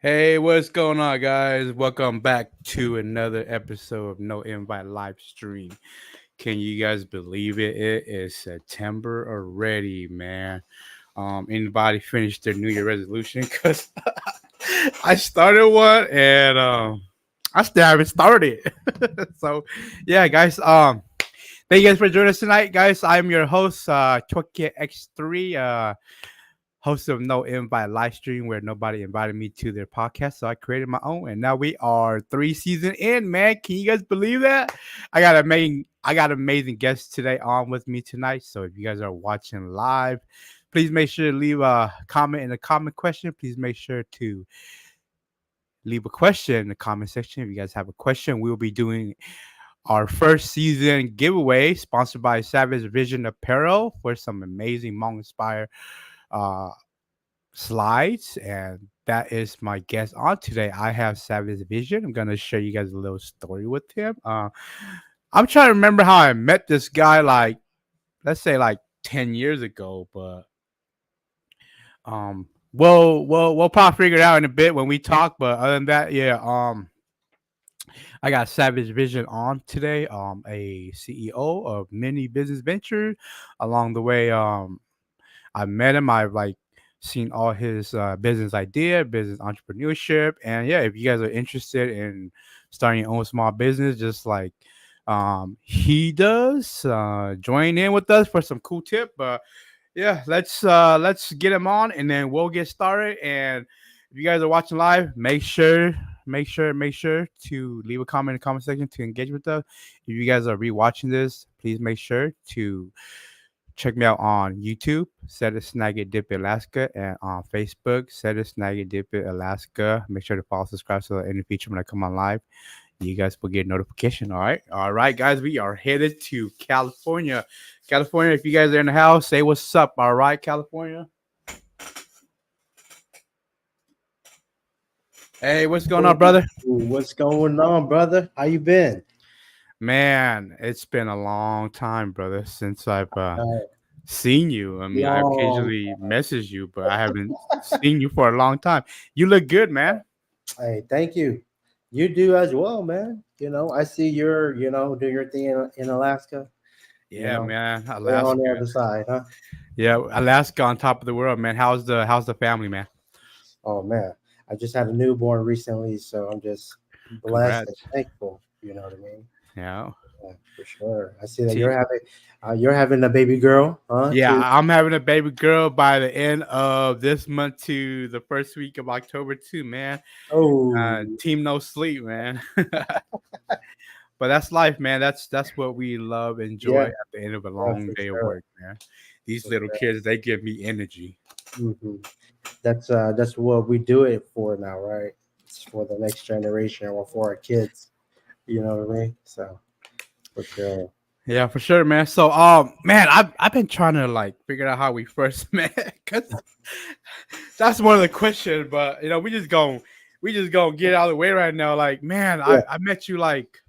Hey, what's going on, guys? Welcome back to another episode of No Invite Live Stream. Can you guys believe it? It is September already, man. Anybody finished their New Year resolution? Because I started one and I still haven't started. So, yeah, guys. Thank you guys for joining us tonight, guys. I'm your host, CHUAKIAGX3. Host of No Invite live stream where nobody invited me to their podcast, so I created my own, and now we are 3 seasons in. Man, can you guys believe that? I got amazing guests today on with me tonight. So if you guys are watching live, please make sure to leave a comment in the comment question. Please make sure to leave a question in the comment section. If you guys have a question, we'll be doing our first season giveaway sponsored by Savage Vision Apparel for some amazing Hmong inspired uh slides, and that is my guest on today. I have Savage Vision. I'm gonna share you guys a little story with him. I'm trying to remember how I met this guy, like let's say like 10 years ago, but we'll probably figure it out in a bit when we talk. But other than that, yeah, I got Savage Vision on today, a CEO of many business ventures. Along the way, I met him. I've like seen all his business idea, business entrepreneurship, and yeah, if you guys are interested in starting your own small business, just like he does, join in with us for some cool tip. But yeah, let's get him on, and then we'll get started. And if you guys are watching live, make sure to leave a comment in the comment section to engage with us. If you guys are rewatching this, please make sure to check me out on YouTube, Set a Snag It Dip It Alaska, and on Facebook, Set a Snag It Dip It Alaska. Make sure to follow, subscribe so that any feature when I come on live, you guys will get notification. All right, guys, we are headed to California. California, if you guys are in the house, say what's up. All right, California. Hey, what's going on, brother? What's going on, brother? How you been? Man, it's been a long time, brother, since I've Uh, seen you. I mean, I long. occasionally message you, but I haven't seen you for a long time. You look good, man. Hey, thank you. You do as well, man. I see do your thing in Alaska. You Yeah, know, man. we're on the Alaska. other side, huh? Yeah, Alaska on top of the world, man. How's the family, man? Oh man, I just had a newborn recently, so I'm just blessed and Congrats. thankful. You know what I mean? Yeah. Yeah, for sure. I see that T- you're having a baby girl, huh? yeah, Too. I'm having a baby girl by the end of this month to the first week of October too, man. Oh, Team no sleep, man. But that's life, man. That's what we love, enjoy yeah, at the end of a yeah, long for day of sure. work, man. These For little sure. kids, they give me energy. That's what we do it for now, right? It's for the next generation or for our kids. You know what I mean? So for sure. Yeah, for sure, man. So, man, I've been trying to like figure out how we first met, cause that's one of the questions. But we just gonna get out of the way right now. Like, man, Yeah. I met you like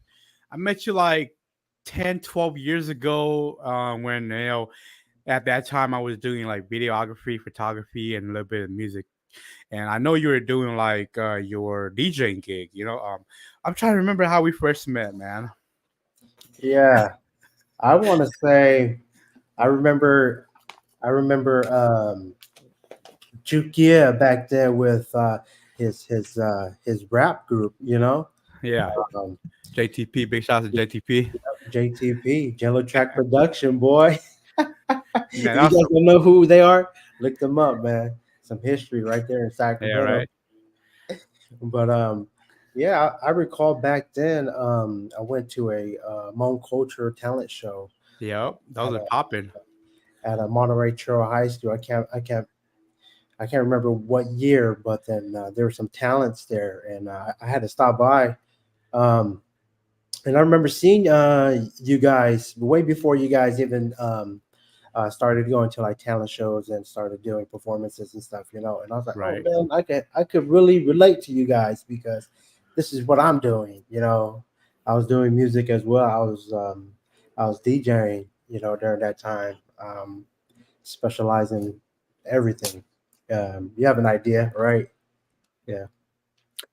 10, 12 years ago. When at that time I was doing like videography, photography, and a little bit of music. And I know you were doing like your DJing gig. I'm trying to remember how we first met, man. Yeah. I want to say I remember Jukia back then with his rap group, Yeah, um, JTP. Big shout out to JTP. JTP, Jello Track Production, boy. Man, If you that's guys don't know who they are, look them up, man. Some history right there in yeah, Sacramento. right. But yeah, I recall back then. I went to a Hmong culture talent show Yep, at those are a popping. Monterey Trail High School. I can't remember what year, but then there were some talents there, and I had to stop by. Um, and I remember seeing you guys way before you guys even started going to like talent shows and started doing performances and stuff, And I was like, oh Right. man, I could really relate to you guys because this is what I'm doing. I was doing music as well. I was DJing, during that time, specializing everything. You have an idea, right? Yeah.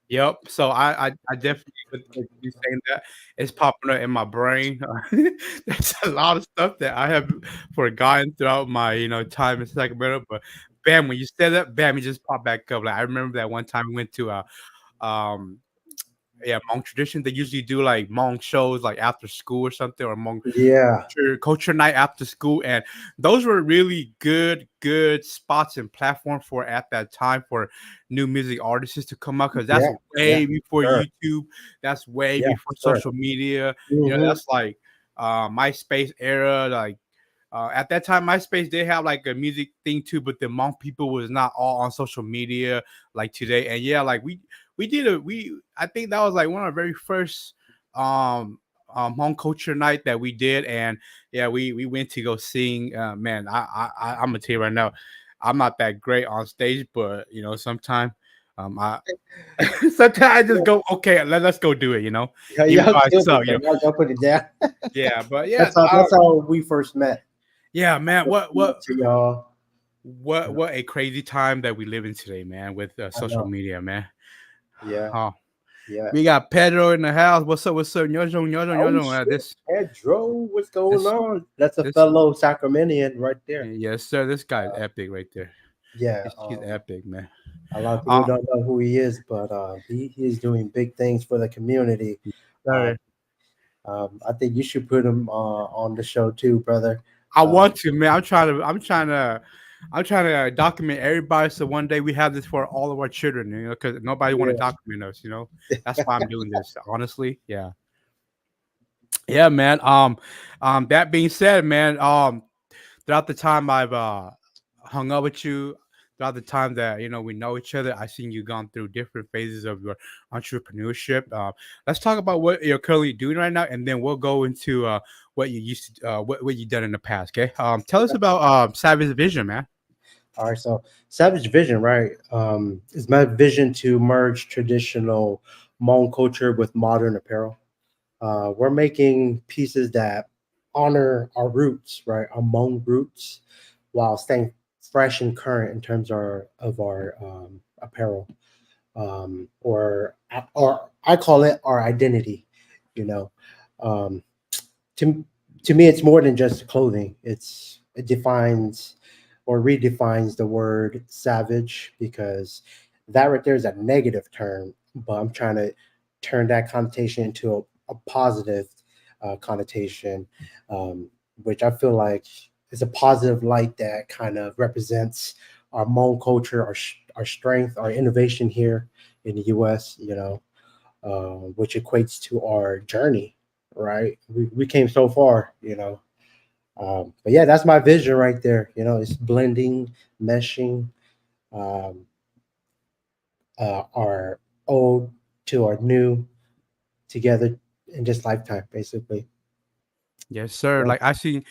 Yep. So I definitely with you saying that it's popping up in my brain. There's a lot of stuff that I have forgotten throughout my time in Sacramento, but bam, when you said that, bam, it just popped back up. Like I remember that one time we went to um yeah, Hmong tradition. They usually do like Hmong shows like after school or something, or Hmong Yeah, culture night after school, and those were really good spots and platform for at that time for new music artists to come out because that's yeah, yeah, way before sure, YouTube, that's way yeah, before sure. social media. Hmm. That's like MySpace era. Like at that time, MySpace they have like a music thing too, but the Hmong people was not all on social media like today. And yeah, like we did a we I think that was like one of our very first um home culture night that we did, and yeah, we went to go sing. Man, I'm gonna tell you right now, I'm not that great on stage, but sometimes I sometimes I just go, okay, let's go do it, Yeah, even y'all though I killed it, suck, man. Y'all put it down. yeah, but yeah, That's how we first met. yeah, man, what Met what to y'all. what You know, what a crazy time that we live in today, man, with I social know. media, man. Yeah, Oh, yeah. we got Pedro in the house. What's up? What's up? Nyojong, nyojong, Oh nyojong. shit, This Pedro, what's going this on? That's a this fellow Sacramentian right there. yes, sir. This guy's epic right there. Yeah, He's epic, man. a lot of people Uh, don't know who he is, but he is doing big things for the community. Uh, sir. I think you should put him on the show too, brother. I Uh, want to, man. I'm trying to document everybody. So one day we have this for all of our children, because nobody want to yeah, document us. That's why I'm doing this. Honestly, yeah, yeah, man. That being said, man. Throughout the time I've hung up with you, throughout the time that we know each other, I've seen you gone through different phases of your entrepreneurship. Let's talk about what you're currently doing right now, and then we'll go into what you used to, what you done in the past. Okay, tell us about Savage Vision, man. all right, so Savage Vision, right? Is my vision to merge traditional Hmong culture with modern apparel. We're making pieces that honor our roots, right? Our Hmong roots, while staying fresh and current in terms of our apparel, or I call it our identity. You know, um, to to me, it's more than just clothing. It defines or redefines the word savage, because that right there is a negative term, but I'm trying to turn that connotation into a positive connotation, um, which I feel like is a positive light that kind of represents our Hmong culture, our strength, our innovation here in the U.S. Which equates to our journey, right? We came so far. But yeah, that's my vision right there. It's blending, meshing, um, our old to our new together in this lifetime, basically. Yes, sir. Yeah. Like I seen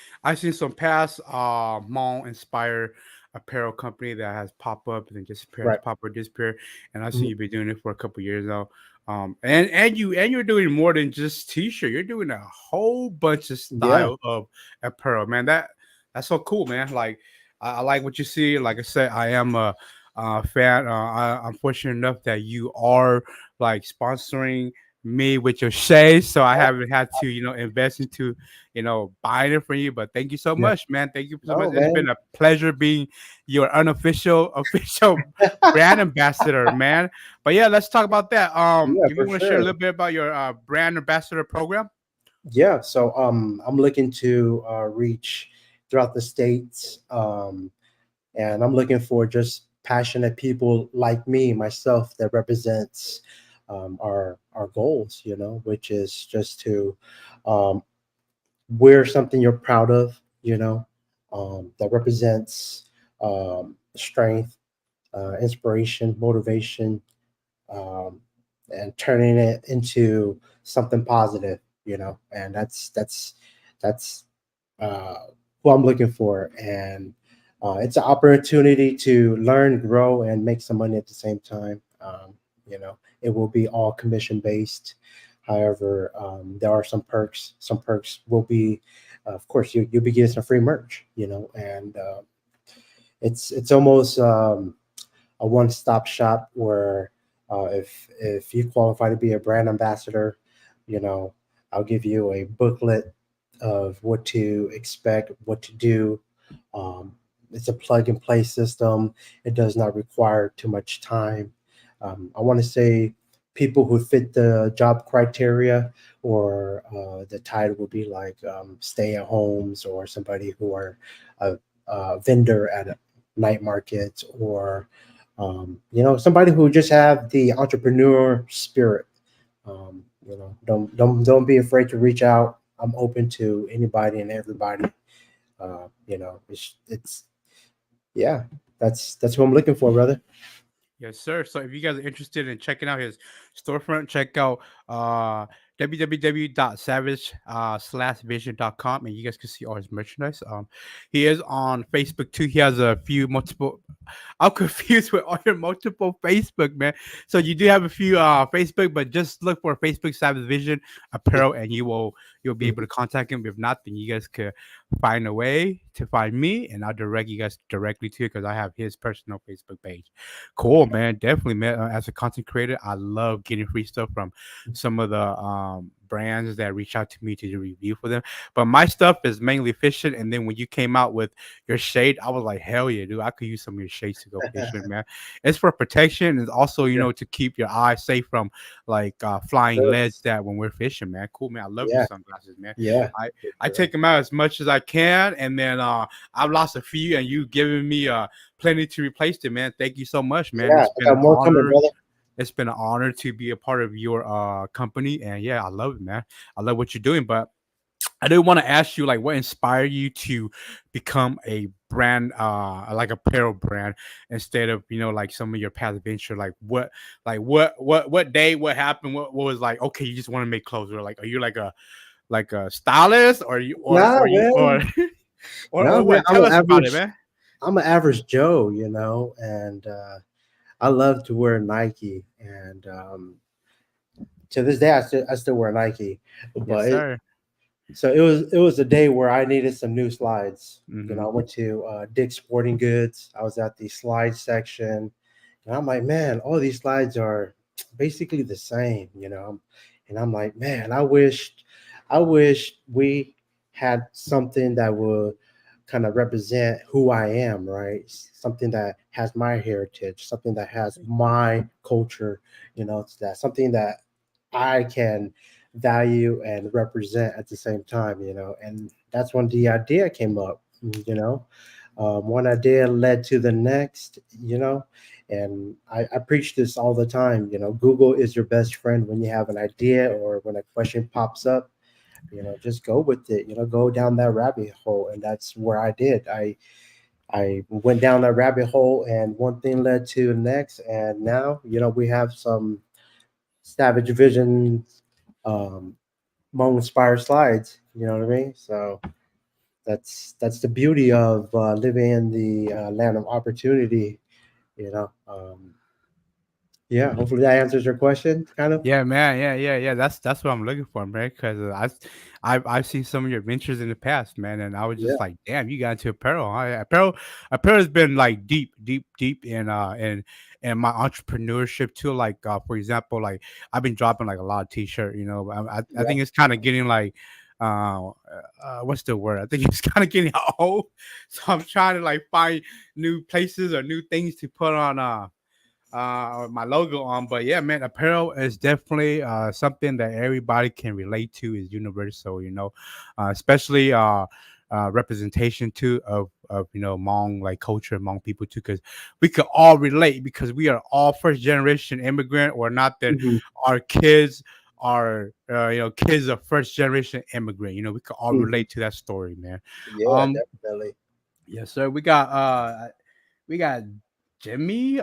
some past mall inspired apparel company that has pop up and then disappear, Right. pop up, disappear. And I see Mhm. you've been doing it for a couple years now. And you're doing more than just t-shirt. You're doing a whole bunch of Yeah. style of apparel, man. That's so cool, man. Like I like what you see. Like I said, I am a fan. I'm fortunate enough that you are like sponsoring me with your shades, so I haven't had to invest into buying it from you. But thank you so Yeah. much, man. Thank you so much. No, It's man. been a pleasure being your unofficial official brand ambassador, man. But yeah, let's talk about that. Yeah, If you for want to share a sure. little bit about your brand ambassador program. Yeah. So I'm looking to reach throughout the states. And I'm looking for just passionate people like me, myself, that represents our goals. Which is just to um, wear something you're proud of. That represents strength, inspiration, motivation, um, and turning it into something positive. And that's uh, who I'm looking for. And it's an opportunity to learn, grow, and make some money at the same time. It will be all commission based. However, there are some perks. Some perks will be, of course, you'll be getting some free merch. And it's almost a one stop shop where If you qualify to be a brand ambassador, you know, I'll give you a booklet of what to expect, what to do. Um, it's a plug and play system. It does not require too much time. I want to say people who fit the job criteria, or the title would be like stay at homes, or somebody who are a vendor at a night markets, or somebody who just have the entrepreneur spirit. Don't be afraid to reach out. I'm open to anybody and everybody. It's yeah, that's what I'm looking for, brother. Yes, sir. So if you guys are interested in checking out his storefront, check out uh www.savage/vision.com, and you guys can see all his merchandise. He is on Facebook too. He has a few multiple. I'm confused with all your multiple Facebook, man. So you do have a few Facebook, but just look for Facebook Savage Vision Apparel, and you'll be able to contact him. If not, then you guys could find a way to find me, and I'll direct you guys directly to, because I have his personal Facebook page. Cool, man. Definitely, man. As a content creator, I love getting free stuff from some of the brands that reach out to me to do review for them. But my stuff is mainly fishing. And then when you came out with your shade, I was like, hell yeah, dude! I could use some of your shades to go fishing, man. It's for protection. It's also, Yeah, to keep your eyes safe from like flying sure. leads that when we're fishing, man. Cool, man. I love your Yeah, sunglasses, man. yeah, I for I sure. take them out as much as I can, and then I've lost a few, and you giving me plenty to replace them, man. Thank you so much, man. Yeah, It's I been got an more coming, honor. brother. It's been an honor to be a part of your company, and yeah, I love it, man. I love what you're doing. But I do want to ask you, like, what inspired you to become a brand, like apparel brand, instead of like some of your past adventure? What day, what happened, what was like? Okay, you just want to make clothes, or like, are you like a stylist, or you Nah, or you or man. No, or man. what? Tell us about it, man. I'm an average Joe, and I love to wear Nike, and to this day, I still wear Nike. Yes, But sir. it was a day where I needed some new slides. Mm-hmm. I went to Dick's Sporting Goods. I was at the slide section, and I'm like, man, all these slides are basically the same, And I'm like, man, I wish we had something that would kind of represent who I am, right? Something that has my heritage, something that has my culture, it's that something that I can value and represent at the same time, And that's when the idea came up, one idea led to the next, And I preach this all the time, Google is your best friend when you have an idea or when a question pops up. Just go with it, go down that rabbit hole. And that's where I did. I went down that rabbit hole, and one thing led to the next. And now, we have some Savage Vision um, Hmong inspired slides. You know what I mean? So that's the beauty of living in the land of opportunity. Yeah. Hopefully that answers your question, kind of. Yeah, man. Yeah. That's what I'm looking for, man. Because I've seen some of your adventures in the past, man, and I was Yeah. just like, damn, you got into apparel. Huh? Apparel has been like deep in my entrepreneurship too. Like, for example, like I've been dropping like a lot of t-shirt. I Yeah. think it's kind of getting like, what's the word? I think it's kind of getting old. So I'm trying to like find new places or new things to put on my logo on. But yeah, man, apparel is definitely something that everybody can relate to, is universal, especially representation too of Hmong like culture among people too, because we could all relate, because we are all first generation immigrant, or not that Hmm. our kids are kids of first generation immigrant. We could all Hmm. relate to that story, man. Yeah, um definitely. yes, sir. We got Jimmy.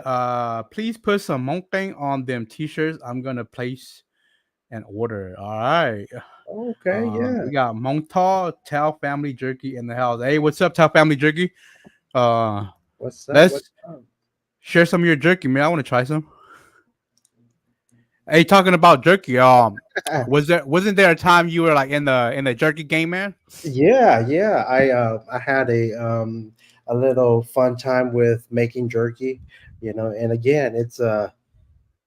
Please put some Monkang on them t-shirts. I'm gonna place an order. All right. Okay. Yeah. We got Montal Tao Family Jerky in the house. Hey, what's up, Tao Family Jerky? Uh, What's up? let's What's up? share some of your jerky, man. I want to try some. Hey, talking about jerky. Wasn't there a time you were like in the jerky game, man? Yeah, yeah. I had a little fun time with making jerky, and again,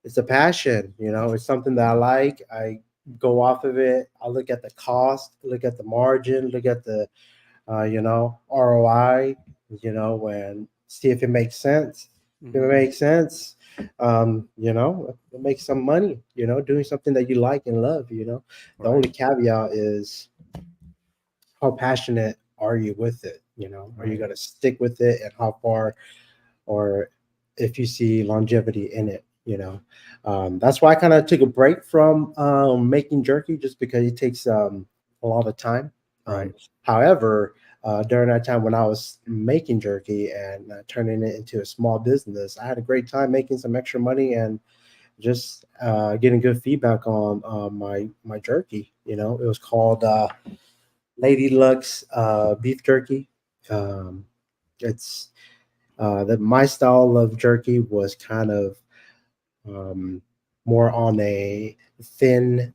it's a passion. It's something that I like. I go off of it. I look at the cost, look at the margin, look at the ROI, and see if it makes sense. If it Hmm. makes sense, it makes some money, doing something that you like and love. The Right, only caveat is how passionate are you with it? Are you right. going to stick with it, and how far, or if you see longevity in it? That's why I kind of took a break from making jerky, just because it takes a lot of time. um, Right. However, during that time when I was making jerky and turning it into a small business, I had a great time making some extra money and just getting good feedback on my jerky. It was called Lady Luck's beef jerky. Um, it's that my style of jerky was kind of um, more on a thin,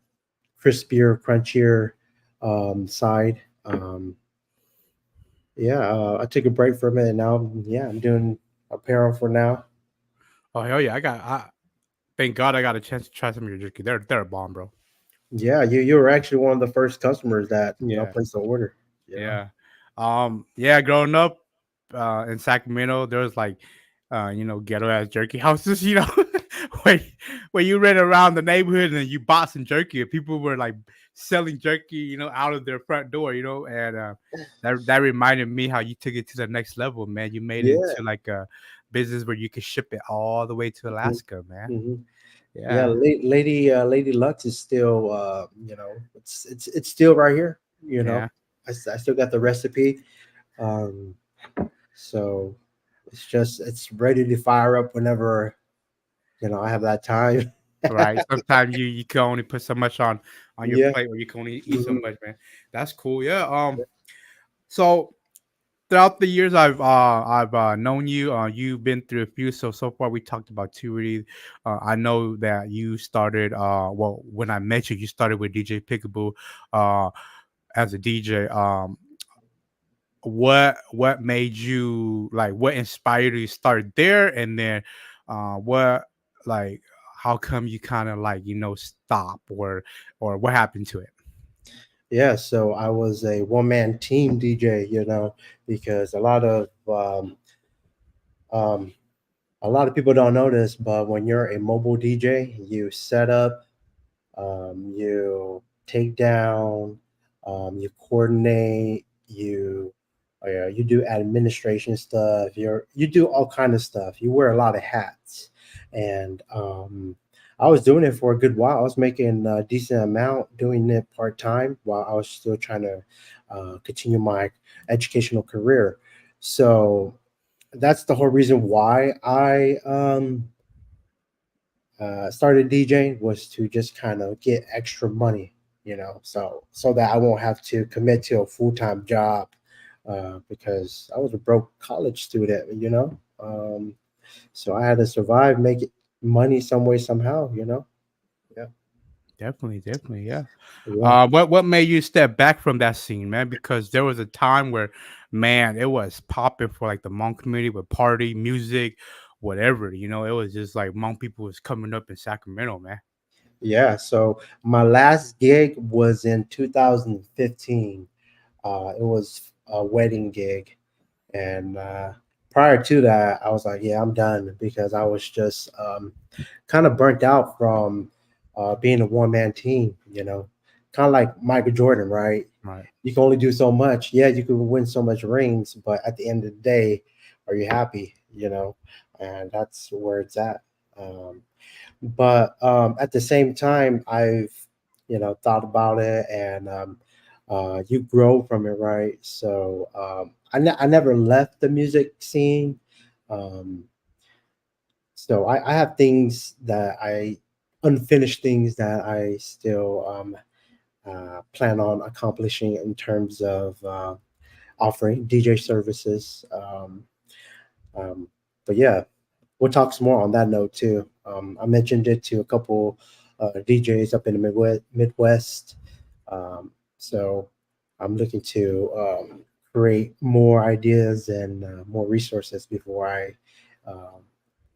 crispier, crunchier side. Yeah, I took a break from it, and now, yeah, I'm doing apparel for now. Oh hell yeah! Thank God I got a chance to try some of your jerky. They're a bomb, bro. Yeah, you were actually one of the first customers that Yeah. placed the order. Yeah. Yeah, growing up in Sacramento, there was like ghetto ass jerky houses, where where you ran around the neighborhood and you bought some jerky and people were like selling jerky, out of their front door, and that reminded me how you took it to the next level, man. You made it Yeah. into like a business where you could ship it all the way to Hmm. Alaska, man. Hmm. Yeah, Yeah. Lady Lux is still, it's still right here. Yeah. I still got the recipe. Um, so it's ready to fire up whenever I have that time. Right. Sometimes you can only put so much on your Yeah. plate, or you can only eat so Hmm. much, man. That's cool. Yeah. So throughout the years I've known you, you've been through a few. So far we talked about two really. I know that you started. Well, when I met you, you started with DJ Pickaboo, uh, as a DJ. What made you like? What inspired you to start there, and then what like? How come you kind of like stop, or what happened to it? Yeah, so I was a one man team DJ, because um, a lot of people don't know this, but when you're a mobile DJ, you set up, you take down, you coordinate, you do administration stuff. You do all kind of stuff. You wear a lot of hats, and I was doing it for a good while. I was making a decent amount doing it part time while I was still trying to continue my educational career. So that's the whole reason why I started DJing, was to just kind of get extra money, so that I won't have to commit to a full time job, because I was a broke college student, so I had to survive, make it money some way somehow, Yeah, Definitely, definitely, yeah. yeah, What made you step back from that scene, man? Because there was a time where, man, it was popping for like the Hmong community with party music, whatever. It was just like Hmong people was coming up in Sacramento, man. yeah. So my last gig was in 2015. It was a wedding gig. And prior to that, I was like, yeah, I'm done, because I was just kind of burnt out from being a one man team, kind of like Michael Jordan, right? Right. You can only do so much. Yeah, you can win so much rings, but at the end of the day, are you happy? And that's where it's at. Um, but at the same time, I've thought about it, and you grow from it, right? So I never left the music scene. um, so I have things that I unfinished things that I still plan on accomplishing in terms of offering DJ services. Um, but yeah, we'll talk some more on that note too. I mentioned it to a couple DJs up in the Midwest. So I'm looking to create more ideas and more resources before I um,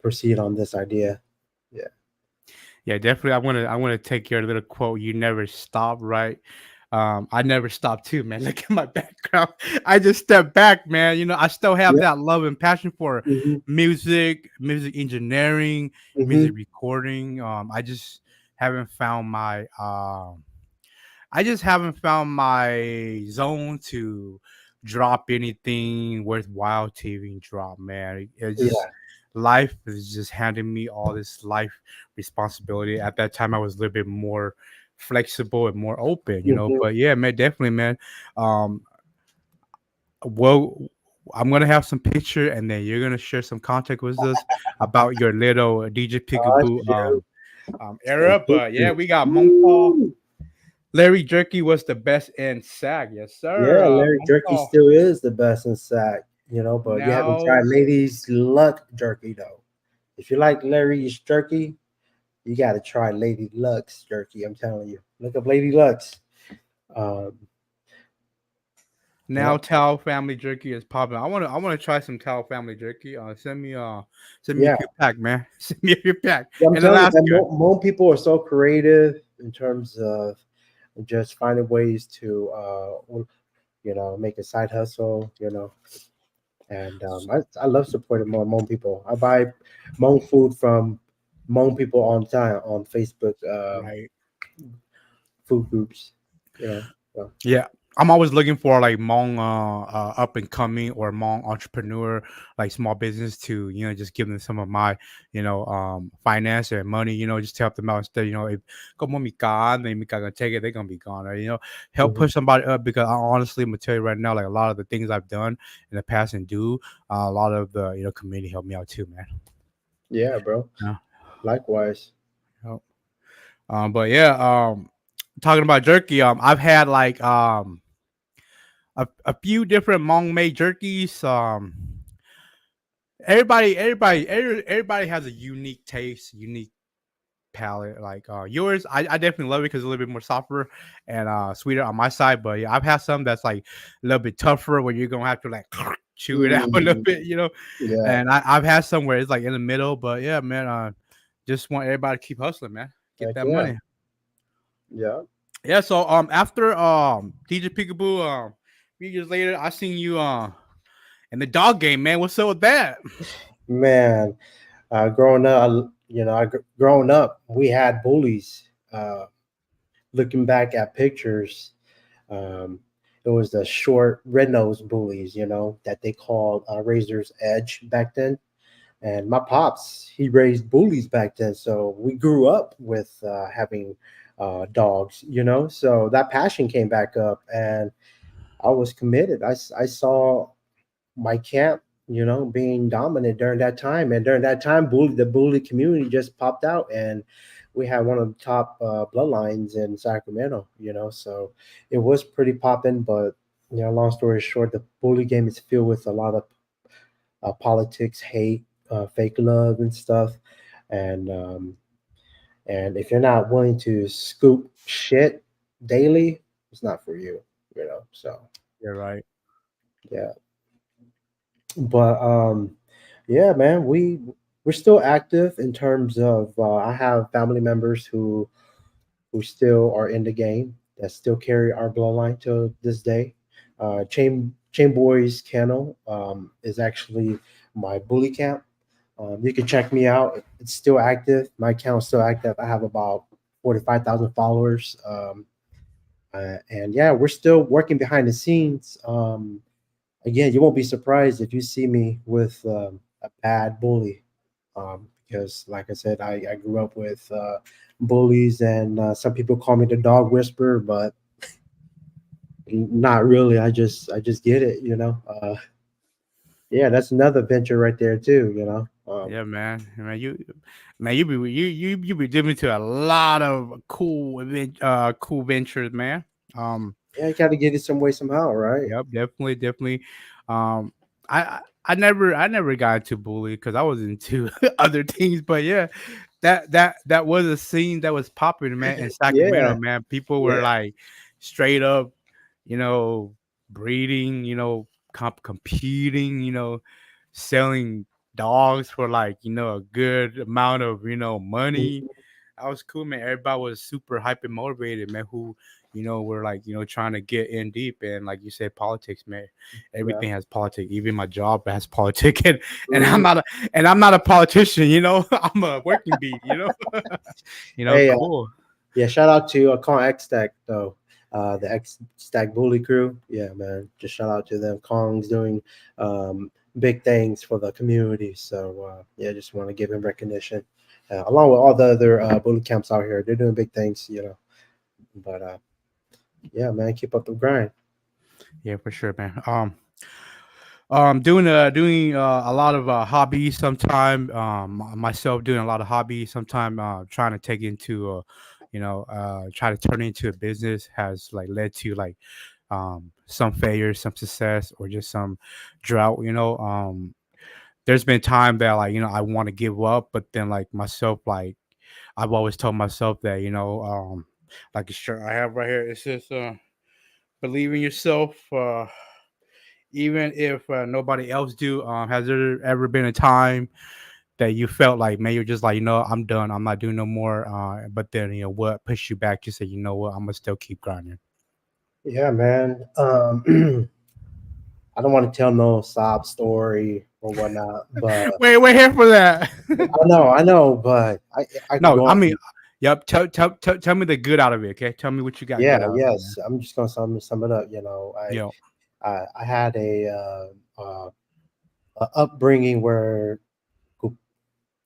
proceed on this idea. Yeah. Yeah, definitely. I want to take your little quote. You never stop, right? I never stop too, man. Look at my background. I just stepped back, man. I still have Yeah. that love and passion for Hmm. music engineering, music Hmm. recording. I just haven't found my zone to drop anything worthwhile to even drop, man. It's just Yeah. life is just handing me all this life responsibility. At that time, I was a little bit more flexible and more open. Hmm. But yeah, man, definitely, man. Um, well, I'm gonna have some picture, and then you're gonna share some contact with us about your little DJ Peekaboo Sure. era. But yeah, we got Monk Woo! Larry Jerky was the best in SAG. Yes, sir. Yeah, Larry Jerky Monk still is the best in sack, but you haven't now. tried Ladies Luck Jerky though. If you like Larry's Jerky, you got to try Lady Luck's Jerky. I'm telling you. Look up Lady Luck's. Um, Now yeah. Tao family jerky is popping. I wanna try some Tao family jerky. Send me a Yeah. few pack, man. Send me a few pack Yeah, I'm in telling you, man, Alaska. Hmong people are so creative in terms of just finding ways to, make a side hustle, and I love supporting more Hmong people. I buy Hmong food from Hmong people all the time on Facebook Right. food groups, you know. So, Yeah, I'm always looking for like Hmong up and coming or Hmong entrepreneur, like small business to just give them some of my finance and money, just to help them out instead. If como mi can, they mi gonna take it, they're gonna be gone. Right? Help mhm. push somebody up because I honestly, I'm gonna tell you right now, like a lot of the things I've done in the past and do, a lot of the community helped me out too, man. Yeah, bro. Yeah. Likewise. Yep. But yeah, talking about jerky, I've had like a few different Hmong made jerkies. Everybody has a unique taste, unique palate. Like yours, I definitely love it because it's a little bit more softer and sweeter on my side. But yeah, I've had some that's like a little bit tougher where you're gonna have to like chew it out a little Mm, bit. yeah. And I've had some where it's like in the middle. But yeah, man, just want everybody to keep hustling, man. Get Heck that yeah. money. Yeah. Yeah. So after DJ Peekaboo few years later, I seen you in the dog game, man. What's up with that? Man, growing up, growing up, we had bullies. Looking back at pictures, um, it was the short red nosed bullies, that they called Razor's Edge back then. And my pops, he raised bullies back then, so we grew up with having dogs, So that passion came back up, and I was committed. I saw my camp, being dominant during that time. And during that time, the bully community just popped out, and we had one of the top bloodlines in Sacramento. So it was pretty popping. But long story short, the bully game is filled with a lot of politics, hate, fake love, and stuff. And if you're not willing to scoop shit daily, it's not for you. So You're right. yeah. But yeah, man, we're still active in terms of I have family members who still are in the game that still carry our bloodline to this day. Chain Boys Kennel is actually my bully camp. You can check me out. It's still active. My account's still active. I have about 45,000 followers. And yeah, we're still working behind the scenes. Again, you won't be surprised if you see me with a bad bully, because, like I said, I grew up with bullies, and some people call me the dog whisperer, but not really. I just get it, Yeah, that's another venture right there too, Yeah, man, you be dipping into a lot of cool ventures, man. Um, Yeah, you got to get it some way somehow, right? yep, definitely. Um, I never got into bully because I was into other things, but yeah, that was a scene that was popular, man, in Sacramento, Yeah, man. People were yeah. like straight up, you know, breeding, competing, selling dogs for like a good amount of money. I was cool, man. Everybody was super hype and motivated, man. Who, were like, trying to get in deep, and like you said, politics, man. Yeah. Everything has politics. Even my job has politics, and Mhm. I'm not a politician. I'm a working bee. Hey, Cool. yeah, shout out to Con X Stack though, the X Stack Bully crew. Yeah, man, just shout out to them. Kong's doing big things for the community, so yeah, just want to give him recognition, along with all the other bully camps out here. They're doing big things, But yeah, man, keep up the grind. Yeah, for sure, man. Doing a lot of hobbies sometime. Myself doing a lot of hobbies sometime. Trying to take into try to turn it into a business has like led to like some failure, some success, or just some drought. There's been time that like I want to give up, but then like myself, like I've always told myself that like a shirt I have right here, it says believe in yourself. Even if nobody else do, has there ever been a time that you felt like, man, you're just like, I'm done, I'm not doing no more, but then what pushed you back to say, what, I'm gonna still keep grinding? Yeah, man. I don't want to tell no sob story or whatnot, but Wait, we're here for that. I know, but I could No, go I on. mean, yep, tell me the good out of it, okay? Tell me what you got Yeah, good out of it, man. yes. I'm just gonna sum it up. Yo. I had a upbringing where go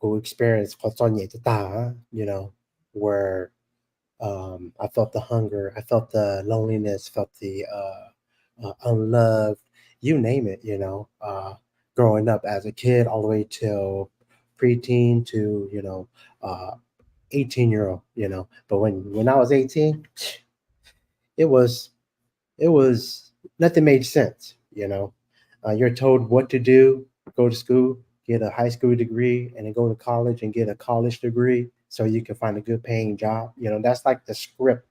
go experience 发作业就大, where I felt the hunger, I felt the loneliness, felt the unloved, you name it. Growing up as a kid all the way till preteen to uh 18-year-old. But when I was 18, it was it was nothing made sense. You're told what to do: go to school, get a high school degree, and then go to college and get a college degree so you can find a good paying job. That's like the script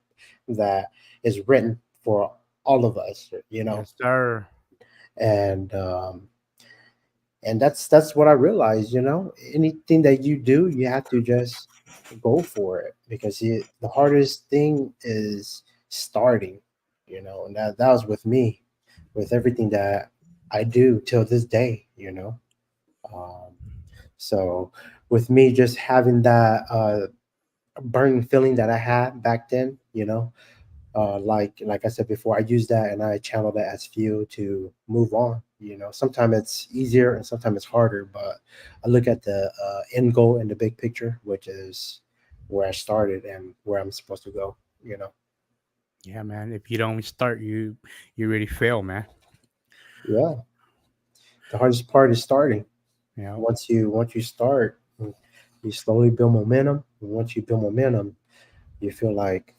that is written for all of us. Yes, sir. And that's what I realized. Anything that you do, you have to just go for it, because the hardest thing is starting. And that was with me, with everything that I do till this day. um, so with me just having that burning feeling that I had back then, like I said before, I use that and I channel that as fuel to move on. Sometimes it's easier and sometimes it's harder, but I look at the end goal and the big picture, which is where I started and where I'm supposed to go. Yeah, man, if you don't start, you really fail, man. Yeah, the hardest part is starting. you know Once you start, you slowly build momentum. And once you build momentum, you feel like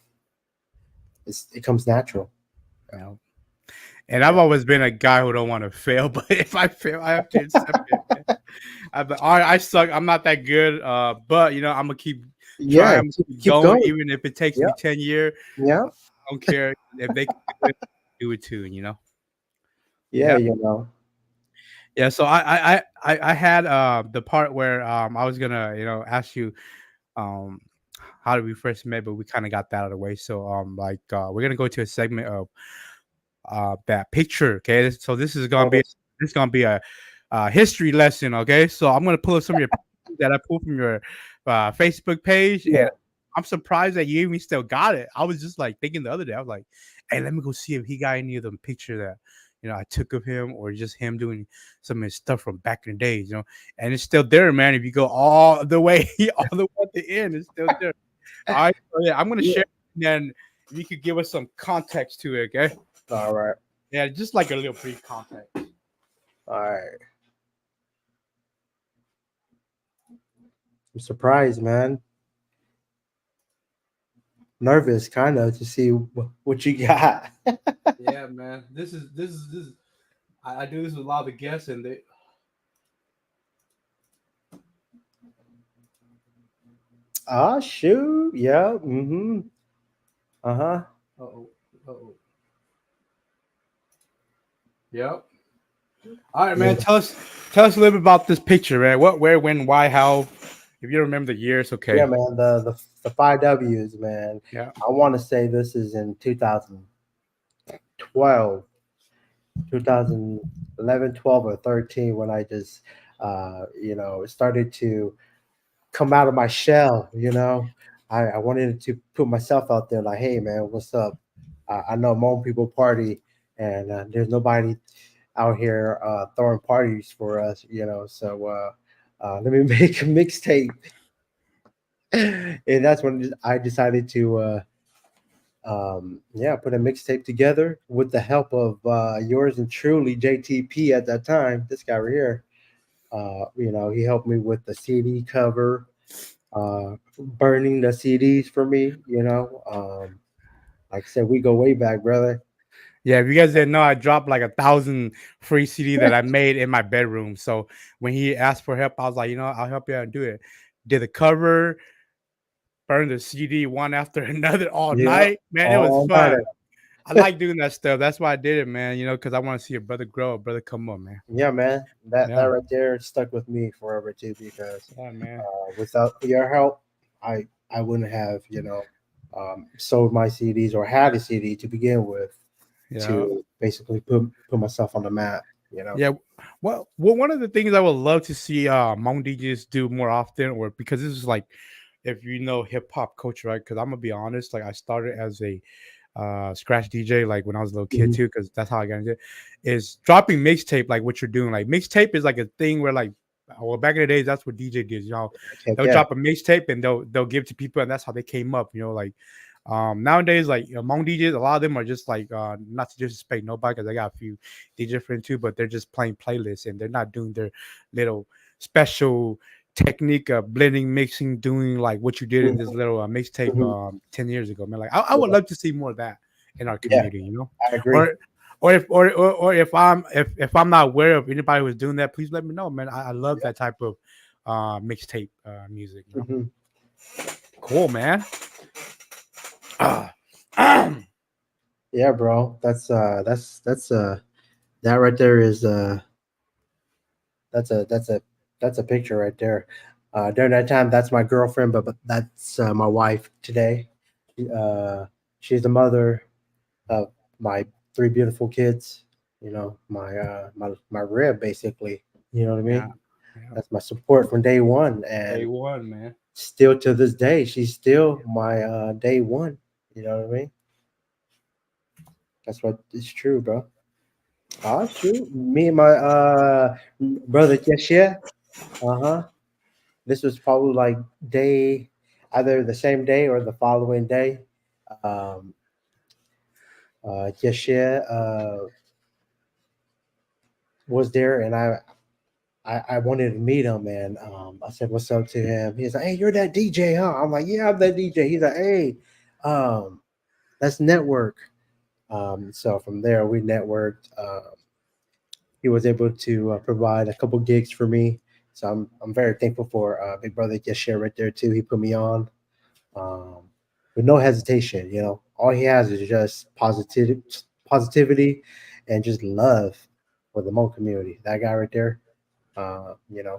it comes natural. you know and Yeah, I've always been a guy who don't want to fail, but if I fail, I have to accept it, man. All right, I suck, I'm not that good, but I'm gonna keep trying, yeah, I'm gonna keep keep going, going. even if it takes Yeah, me 10 years. yeah, I don't care if they can do it too, yeah. yeah. Yeah, so I had the part where I was gonna ask you um how did we first met, but we kind of got that out of the way. So like we're gonna go to a segment of that picture. Okay, so Okay. this is gonna be a history lesson. Okay, so I'm gonna pull up some of your pictures that I pulled from your Facebook page, Yeah. and I'm surprised that you even still got it. I was just like thinking the other day, I was like, hey, let me go see if he got any of them picture that I took of him, or just him doing some of his stuff from back in the days, and it's still there, man. If you go all the way, all the way at the end, it's still there. All right, so yeah, I'm gonna Yeah. share, and then you could give us some context to it, okay? All right. Yeah, just like a little brief context. All right. I'm surprised, man. Nervous, kind of, to see what you got. Yeah, man. This is. I do this with a lot of guests, and they. Ah, shoot. Yeah. Mm-hmm. Uh huh. Oh, oh, yep. All right, man. Yeah. Tell us a little bit about this picture, man. What, where, when, why, how. If you remember the years, Yeah, okay. man. The five W's, man. Yeah. I want to say this is in 2012, 2011, 12, or 13 when I just, started to come out of my shell. I wanted to put myself out there, like, hey, man, what's up? I know Hmong people party, and there's nobody out here throwing parties for us. So let me make a mixtape, and that's when I decided to. Put a mixtape together with the help of yours and truly JTP at that time. This guy right here, he helped me with the CD cover, burning the CDs for me. Like I said, we go way back, brother. Yeah, if you guys didn't know, I dropped like 1,000 free CD that I made in my bedroom. So when he asked for help, I was like, I'll help you out and do it. Did the cover, burned the CD one after another all Yeah, night. Man, it was all night. fun. I like doing that stuff. That's why I did it, man. Because I want to see a brother grow, a brother come up, man. Yeah, man, that Yeah, right there stuck with me forever too. Because yeah, man. without your help, I wouldn't have sold my CDs or had a CD to begin with Yeah, to basically put myself on the map. You know. yeah. Well, one of the things I would love to see Hmong DJs do more often, or because this is like, if you know hip hop culture, right? Because I'm gonna be honest, like I started as a scratch DJ like when I was a little kid Mhm. too, because that's how I got into it. Is dropping mixtape like what you're doing. Like mixtape is like a thing where like well back in the days that's what DJ did. Heck They'll yeah. drop a mixtape and they'll give to people and that's how they came up. Like nowadays like among DJs, a lot of them are just like not to disrespect nobody because I got a few DJ friends too, but they're just playing playlists and they're not doing their little special technique of blending, mixing, doing like what you did in this Mhm, little mixtape mhm. 10 years ago, man. Like I would Yeah, love to see more of that in our yeah, community. I agree. Or or if I'm not aware of anybody who's doing that, please let me know, man. I love Yeah. that type of mixtape music. Hmm. Cool, man. Ah. Yeah, bro. That's that right there is that's a that's a that's a picture right there. During that time, that's my girlfriend, but that's my wife today. Uh, she's the mother of my three beautiful kids. My rib, basically. You know what I Yeah, mean? yeah. That's my support from day one, Day and one, man. still to this day, she's still my day one. You know what I mean? That's what is true, bro. Oh, true. Me and my brother Keshia. Uh-huh. This was probably like day, either the same day or the following day. Um, Keshia was there, and I wanted to meet him, and I said, "What's up?" to him. He's like, "Hey, you're that DJ, huh?" I'm like, "Yeah, I'm that DJ." He's like, "Hey, um, let's network." So from there, we networked. He was able to provide a couple gigs for me. So I'm very thankful for Big Brother Yeshua right there too. He put me on um, with no hesitation. All he has is just positivity, and just love for the Hmong community. That guy right there,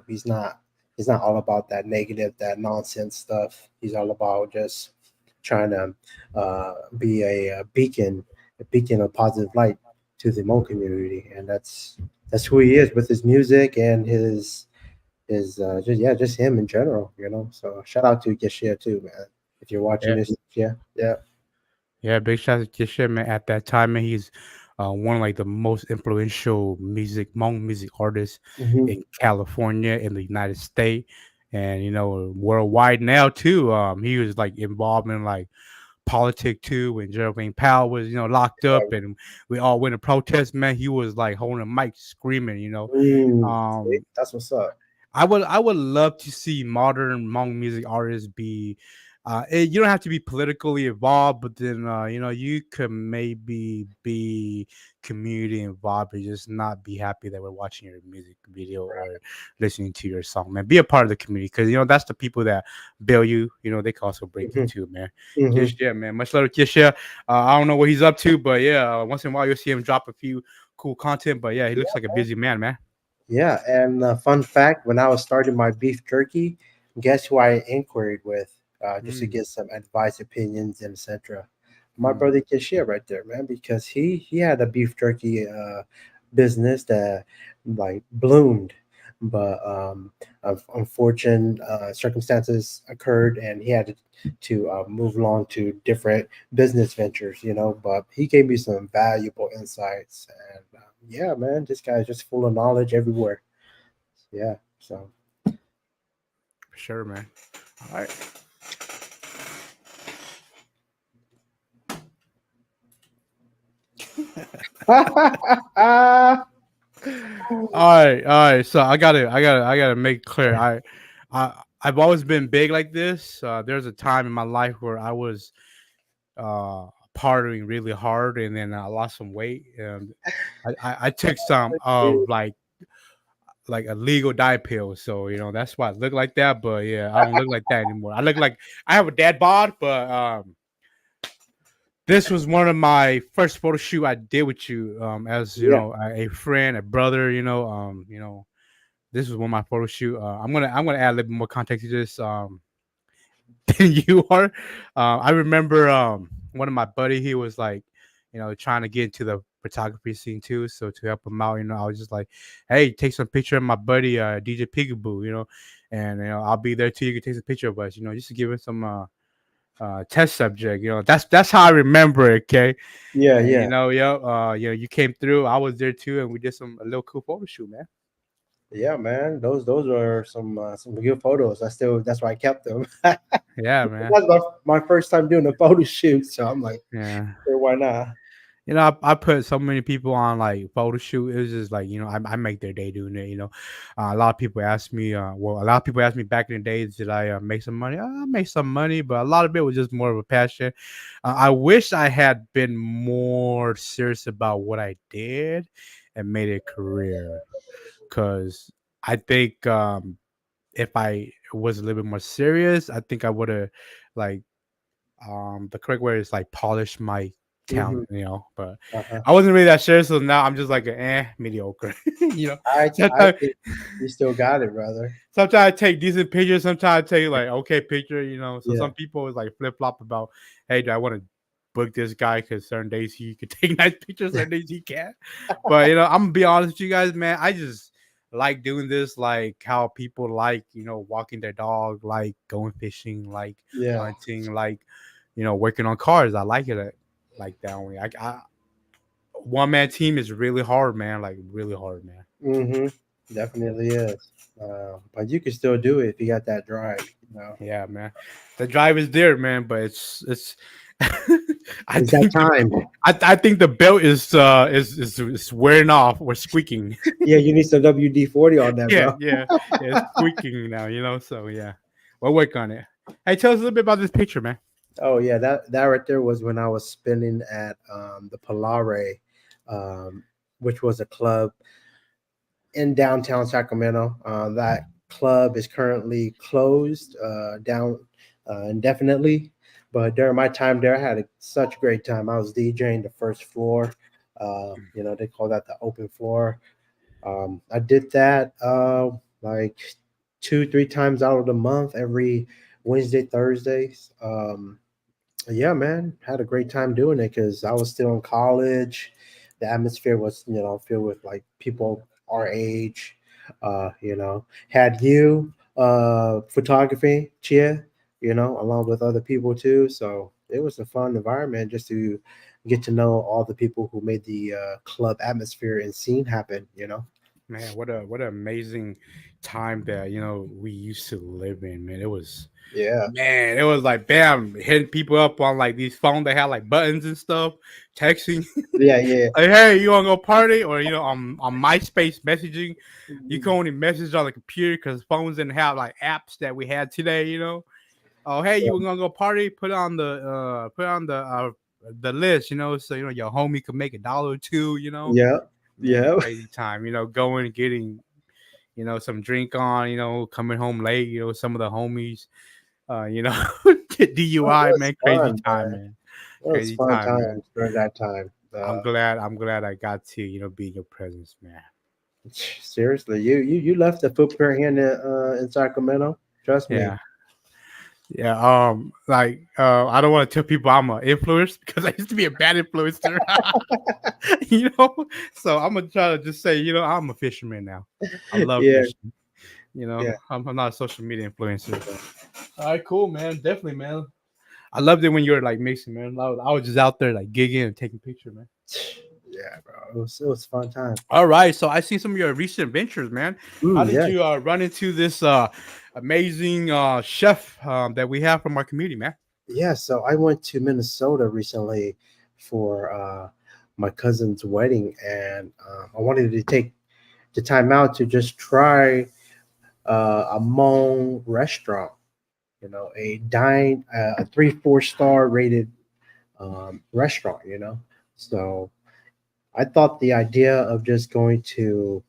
he's not all about that negative, that nonsense stuff. He's all about just trying to be a beacon of positive light to the Hmong community, and that's who he is with his music and just him in general. So shout out to Geshia too, man. If you're watching Yeah, this, yeah, yeah. yeah. Big shout out to Kisha, man. At that time, man, he's one of like the most influential Hmong music artists Hmm. in California, in the United States, and worldwide now too. He was like involved in like politic too when Jermaine Powell was, locked up and we all went to protest, man. He was like holding a mic screaming. See, Um that's what's up. I would love to see modern Hmong music artists be. You don't have to be politically involved, but then you can maybe be community involved, and just not be happy that we're watching your music video or listening to your song, man. Be a part of the community because that's the people that bail you. They can also break you Hmm. too, man. Hmm. Kish, yeah, man. Much love to Kish. I don't know what he's up to, but yeah, once in a while you'll see him drop a few cool content. But yeah, he looks like a busy man, man. Yeah, and fun fact: when I was starting my beef jerky, Guess who I inquired with, just to Mm, get some advice, opinions, and etc. My mm. brother Kishia right there, man, because he had a beef jerky business that like bloomed, but of unfortunate circumstances occurred, and he had to move along to different business ventures, you know. But he gave me some valuable insights, and yeah, man, this guy's just full of knowledge everywhere. Yeah, so. For sure, man. All right. All right. So I gotta make clear. I've always been big like this. There's a time in my life where I was partying really hard, and then I lost some weight, and I took some of like a legal diet pill. So that's why I look like that. But yeah, I don't look like that anymore. I look like I have a dad bod, but this was one of my first photo shoot I did with you, as Yeah, a friend, a brother. This was one of my photo shoot. I'm gonna add a little bit more context to this than you are. I remember one of my buddy. He was like, trying to get into the photography scene too. So to help him out, I was just like, hey, take some picture of my buddy DJ Peekaboo, and I'll be there too. You can take some picture of us, just to give him some test subject. That's how I remember it. Okay, yeah, and yeah. you came through. I was there too, and we did a little cool photo shoot, man. Yeah, man, those are some good photos. That's why I kept them. Yeah, man. That's my first time doing a photo shoot, so I'm like, Yeah. sure, why not? I put so many people on like photo shoot. It was just like, I make their day doing it. A lot of people ask me, a lot of people asked me back in the days, did I make some money? I made some money, but a lot of it was just more of a passion. I wish I had been more serious about what I did and made it a career. Cause I think if I was a little bit more serious, I think I would have like the correct word is like polish my Hmm. talent, but Uh-huh. I wasn't really that sure, so now I'm just like mediocre. I Sometimes think you still got it, brother. sometimes I take decent pictures, sometimes I take like okay picture, so Yeah, some people is like flip flop about, hey, do I want to book this guy because certain days he could take nice pictures, certain days he can't. But I'm gonna be honest with you guys, man. I just like doing this, like how people like walking their dog, like going fishing, like yeah. hunting, like working on cars. I like it like that only. I one man team is really hard, man. Like really hard, man. Hmm. Definitely is. But you can still do it if you got that drive. You know, Yeah, man. The drive is there, man, but it's I it's that think time. I think the belt is wearing off or squeaking. Yeah, you need some WD-40 on that, Yeah, bro. yeah, yeah, it's squeaking now, so yeah. We'll work on it. Hey, tell us a little bit about this picture, man. Oh yeah, that right there was when I was spinning at the Polare, um, which was a club in downtown Sacramento. That club is currently closed down indefinitely. But during my time there, I had such a great time. I was DJing the first floor. They call that the open floor. I did that like two, three times out of the month, every Wednesday, Thursdays. Yeah, man, had a great time doing it because I was still in college. The atmosphere was, filled with like people our age. Had you photography, Chia, along with other people too. So it was a fun environment just to get to know all the people who made the club atmosphere and scene happen. Man, what an amazing time that we used to live in, man. It was Yeah, Man, it was like bam, hitting people up on like these phones that had like buttons and stuff, texting. yeah, yeah. Like, hey, you wanna go party? Or on MySpace messaging, you can only message on the computer because phones didn't have like apps that we had today. Oh, hey, you were gonna go party? Put on the list, so your homie could make $1 or two. Yeah, Man, yeah. crazy time. Going and getting some drink on. Coming home late. Some of the homies get Oh, it DUI, was man. Crazy fun, time, man. man. It was Crazy fun time, man. times during that time. I'm glad I got to, be in your presence, man. Seriously, you left a footprint here in Sacramento. Trust me. Yeah. Yeah, I don't want to tell people I'm an influencer because I used to be a bad influencer, you know. So I'm gonna try to just say, I'm a fisherman now. I love Yeah, fishing. yeah, I'm not a social media influencer. All right, cool, man. Definitely, man. I loved it when you were like mixing, man. I was just out there like gigging and taking pictures, man. yeah, bro. It was a fun time. All right, so I see some of your recent ventures, man. How did Yeah, you run into this amazing chef that we have from our community, man? yeah. So I went to Minnesota recently for my cousin's wedding, and I wanted to take the time out to just try a Hmong restaurant. A 3 4 star rated restaurant. So I thought the idea of just going to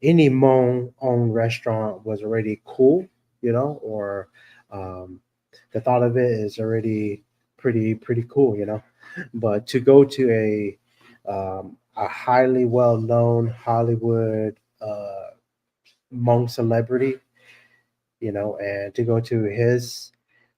any Hmong owned restaurant was already cool, or um, the thought of it is already pretty cool, But to go to a highly well known Hollywood Hmong celebrity, and to go to his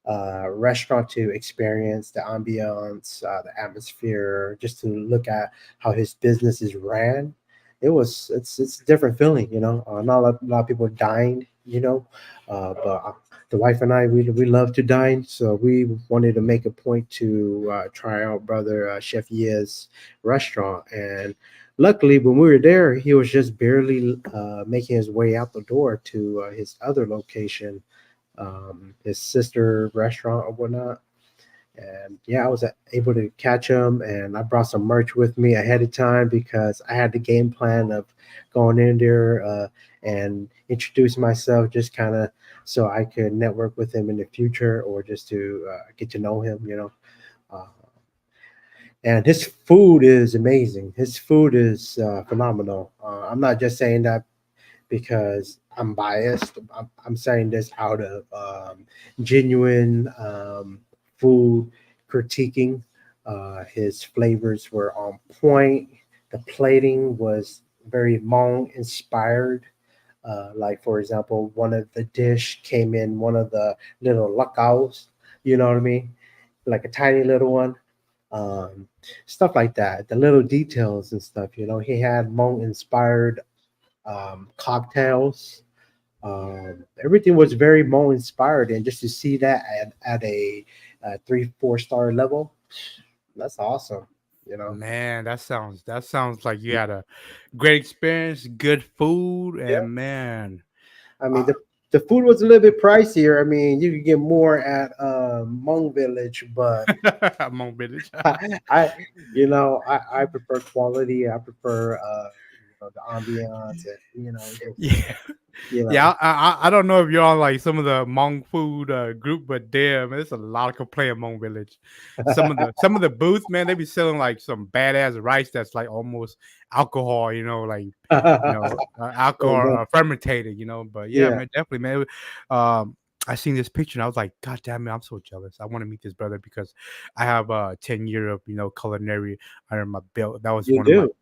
restaurant to experience the ambiance, the atmosphere, just to look at how his business is ran. It's a different feeling, Not a lot of people dine, but the wife and I we love to dine, so we wanted to make a point to try out brother Chef Ye's restaurant. And luckily, when we were there, he was just barely making his way out the door to his other location, his sister restaurant or whatnot. And yeah, I was able to catch him, and I brought some merch with me ahead of time because I had the game plan of going in there and introduce myself, just kind of so I could network with him in the future, or just to get to know him, Uh, and his food is amazing. His food is phenomenal. I'm not just saying that because I'm biased. I'm saying this out of genuine food critiquing. His flavors were on point. The plating was very Hmong inspired. Like for example, one of the dish came in one of the little lakaos. You know what I mean? Like a tiny little one. Um, Stuff like that. The little details and stuff. He had Hmong inspired cocktails. Everything was very Mo inspired, and just to see that at a 3 4 star level, that's awesome. You know. Man, that sounds like you had a great experience, good food, Yeah. and man, I mean uh, the food was a little bit pricier. I mean, you could get more at Hmong Village, but Hmong village. I prefer quality. I prefer the ambiance, and just Yeah, you know. yeah. I don't know if you're on like some of the Hmong food group, but damn, there's a lot of complaint Hmong village. Some of the booths, man, they be selling like some badass rice that's like almost alcohol, like Oh alcohol man, fermented, But yeah, yeah. man, definitely, man. Um, I seen this picture and I was like, God damn it, I'm so jealous. I want to meet this brother because I have 10 year of culinary under my belt. You do.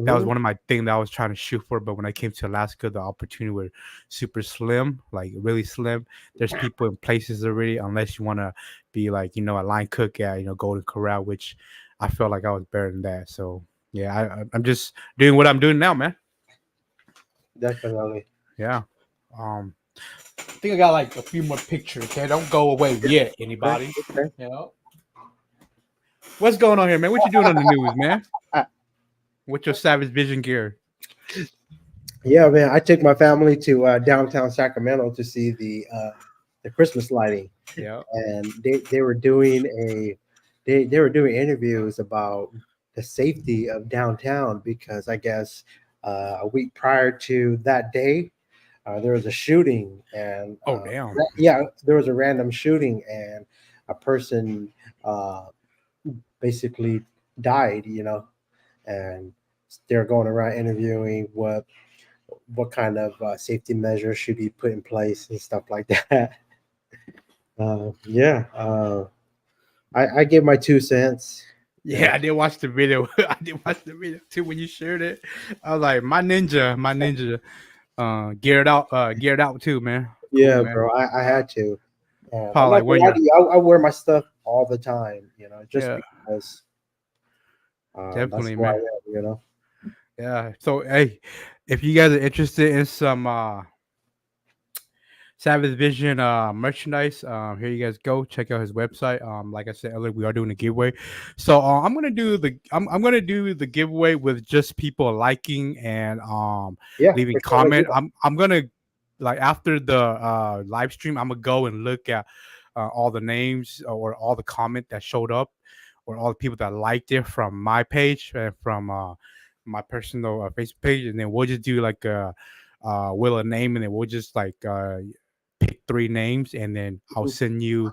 That was Hmm. one of my things that I was trying to shoot for. But when I came to Alaska, the opportunity was super slim, like really slim. There's people in places already, unless you want to be like, a line cook at, Golden Corral, which I felt like I was better than that. So yeah, I'm just doing what I'm doing now, man. Definitely. Yeah. Um, I think I got like a few more pictures. Okay, don't go away yet, Okay. anybody. Okay. You know what's going on here, man? What you doing on the news, man? With your Savage Vision gear? Yeah, man. I took my family to downtown Sacramento to see the Christmas lighting, Yeah. and they were doing they were doing interviews about the safety of downtown, because I guess a week prior to that day, there was a shooting, and Oh damn. yeah, there was a random shooting, and a person uh, basically died. And they're going around interviewing what kind of safety measures should be put in place and stuff like that. Yeah, I give my 2 cents. Yeah, And I did watch the video. I did watch the video too when you shared it. I was like, my ninja, geared out too, man. Cool, Yeah, man. bro. I had to. And I'm Probably not like gonna when lie you're to you, I wear my stuff all the time, just yeah, because that's definitely, who I man. am. Yeah. So hey, if you guys are interested in some Savage Vision merchandise. Here you guys go. Check out his website. Like I said earlier, we are doing a giveaway. So I'm gonna do the giveaway with just people liking and Yeah, leaving for sure. Let's do comment. that. I'm gonna like after the live stream, I'm gonna go and look at all the names or all the comment that showed up or all the people that liked it from my page and from my personal Facebook page, and then we'll just do like a will a name, and then we'll just like pick three names, and then I'll Mhm. send you.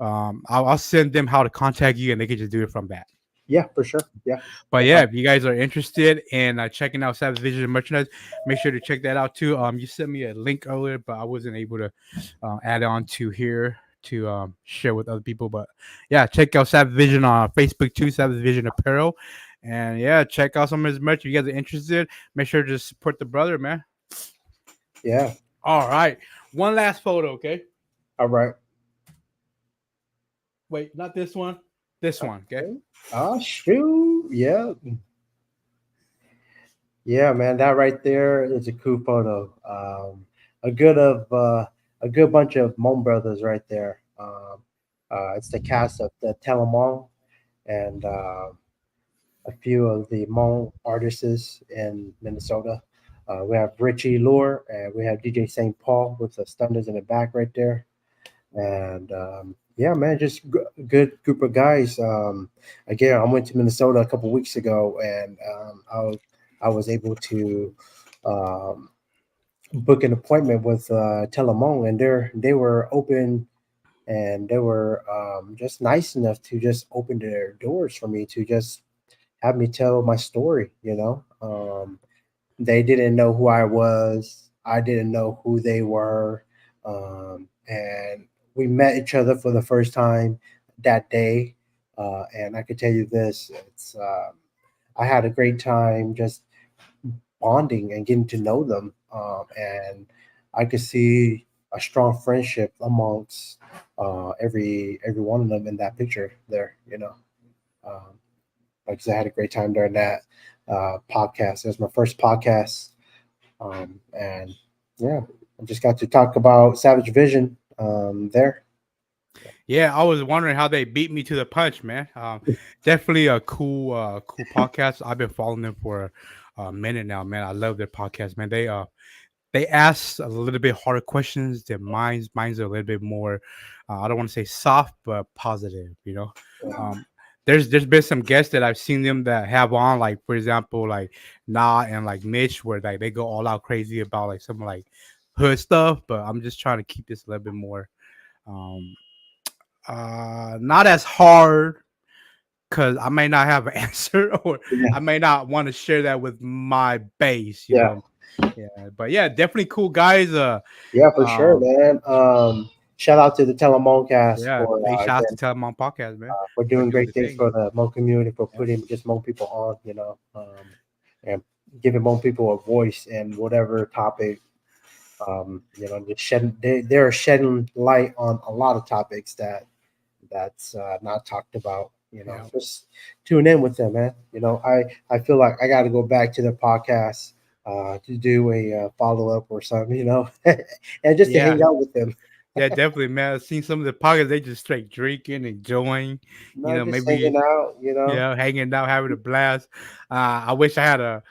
I'll send them how to contact you, and they can just do it from that. Yeah, for sure. Yeah, But no yeah, problem. if you guys are interested in checking out Savage Vision merchandise, make sure to check that out too. You sent me a link earlier, but I wasn't able to add on to here to share with other people. But yeah, check out Savage Vision on Facebook too, Savage Vision Apparel. And yeah, check out some of his merch. If you guys are interested, make sure to support the brother, man. Yeah. All right. One last photo, okay? All right. Wait, not this one. This one, okay? Okay. Ah, shoot. Yeah. Yeah, man. That right there is a cool photo. A good of a good bunch of Hmong brothers right there. It's the cast of the Telemon and a few of the Hmong artists in Minnesota. We have Richie Lure and we have DJ St. Paul with the Stunners in the back right there. And yeah, man, just good group of guys. Again, I went to Minnesota a couple weeks ago, and I was able to um, book an appointment with Telemon, and they were open, and they were just nice enough to just open their doors for me to just have me tell my story. They didn't know who I was. I didn't know who they were. And we met each other for the first time that day. And I could tell you this, I had a great time just bonding and getting to know them. And I could see a strong friendship amongst every one of them in that picture there. Um, like I said, I had a great time during that podcast. It was my first podcast, and yeah, I just got to talk about Savage Vision there. Yeah, I was wondering how they beat me to the punch, man. Definitely a cool podcast. I've been following them for a minute now, man. I love their podcast, man. They ask a little bit harder questions. Their minds are a little bit more. I don't want to say soft, but positive. Um, there's been some guests that I've seen them that have on, like for example, like Nah and like Mitch, where like they go all out crazy about like some like hood stuff. But I'm just trying to keep this a little bit more. Um, not as hard because I may not have an answer or Yeah, I may not want to share that with my base, yeah, Yeah, but yeah, definitely cool guys. yeah, for sure, Um, man. Shout out to the Telemoncast yeah, big shout out to again Tell Them on podcast, man, for for doing doing great the things thing. for the Hmong community for Yeah, putting just Hmong people on, and giving Hmong people a voice in whatever topic. Just shedding they're shedding light on a lot of topics that's not talked about. yeah, Just tune in with them, man. I feel like I got to go back to the podcast to do a follow up or something, and just to yeah, hang out with them. yeah, definitely, man. I've seen some of the podcasts they just straight drinking, enjoying, Not just hanging maybe out, hanging out, having a blast. I wish I had a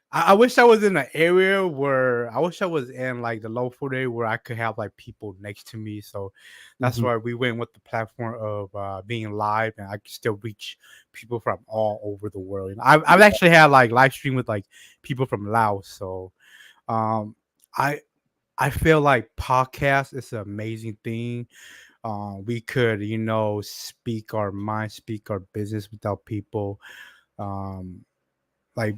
I wish I was in an area where I wish I was in like the low 40 where I could have like people next to me. So that's Mhm. why we went with the platform of being live, and I could still reach people from all over the world. I've actually had like live stream with like people from Laos. So um, I I feel like podcast is an amazing thing. We could speak our mind, speak our business without people. Um, like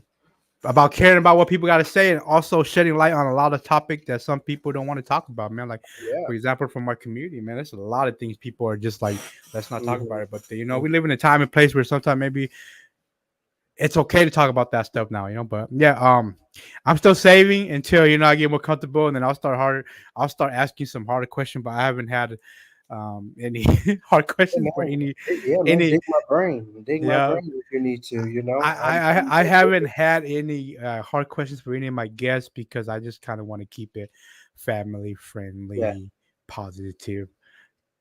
about caring about what people got to say and also shedding light on a lot of topic that some people don't want to talk about, man. Like Yeah. for example, from our community, man, there's a lot of things people are just like, let's not talk Mhm. about it. But we live in a time and place where sometimes maybe it's okay to talk about that stuff now, but yeah, I'm still saving until I get more comfortable, and then I'll start asking some harder questions, but I haven't had any hard Yeah, questions for man. Yeah, man. any Dig my brain. Dig my yeah. brain if you need to. I haven't had any hard questions for any of my guests because I just kind of want to keep it family Yeah. friendly, positive.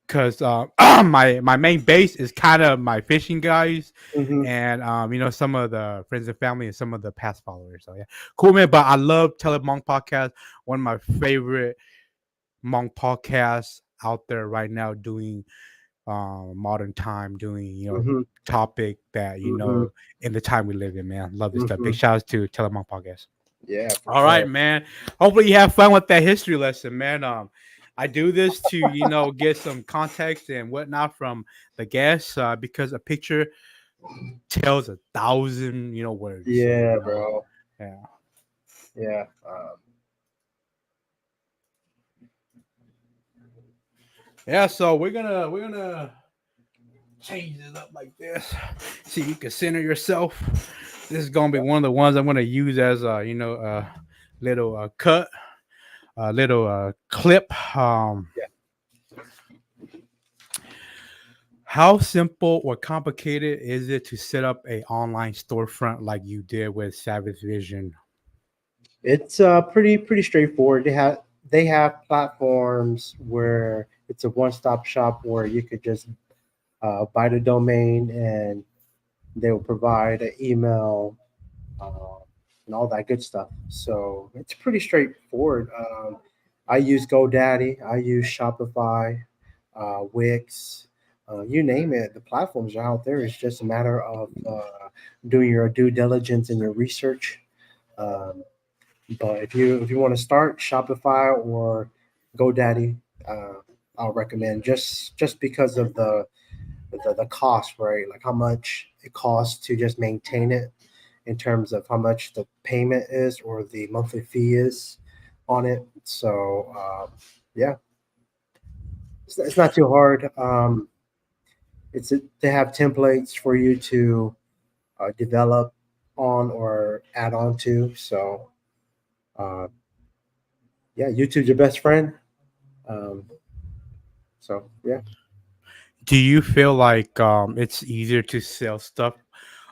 Because my main base is kind of my fishing guys, Hmm. and some of the friends and family and some of the past followers. So yeah, cool, man. But I love Hmong podcast. One of my favorite Hmong podcasts out there right now, doing modern time, doing Hmm. topic that Hmm. in the time we live in, man. Love this stuff. Big Hmm. shout outs to Telemon Podcast. Yeah, for All right, sure. man. Hopefully you have fun with that history lesson, man. I do this to get some context and whatnot from the guests, because a picture tells 1,000 words. So Yeah, bro. yeah. Yeah. Yeah, so we're gonna change it up like this. See, you can center yourself. This is gonna be one of the ones I'm gonna use as a little cut, a little clip. Yeah. How simple or complicated is it to set up a online storefront like you did with Savage Vision? It's pretty straightforward. They have platforms where it's a one-stop shop where you could just buy the domain and they will provide an email, uh, and all that good stuff. So it's pretty straightforward. I use GoDaddy, I use Shopify, Wix, you name it. The platforms are out there. It's just a matter of doing your due diligence and your research. Um, but if you want to start Shopify or GoDaddy, uh, I'll recommend just because of the cost, right? Like how much it costs to just maintain it in terms of how much the payment is or the monthly fee is on it. So yeah, it's not too hard. They have templates for you to develop on or add on to. So uh, yeah, YouTube's your best friend. Um, so yeah. Do you feel like it's easier to sell stuff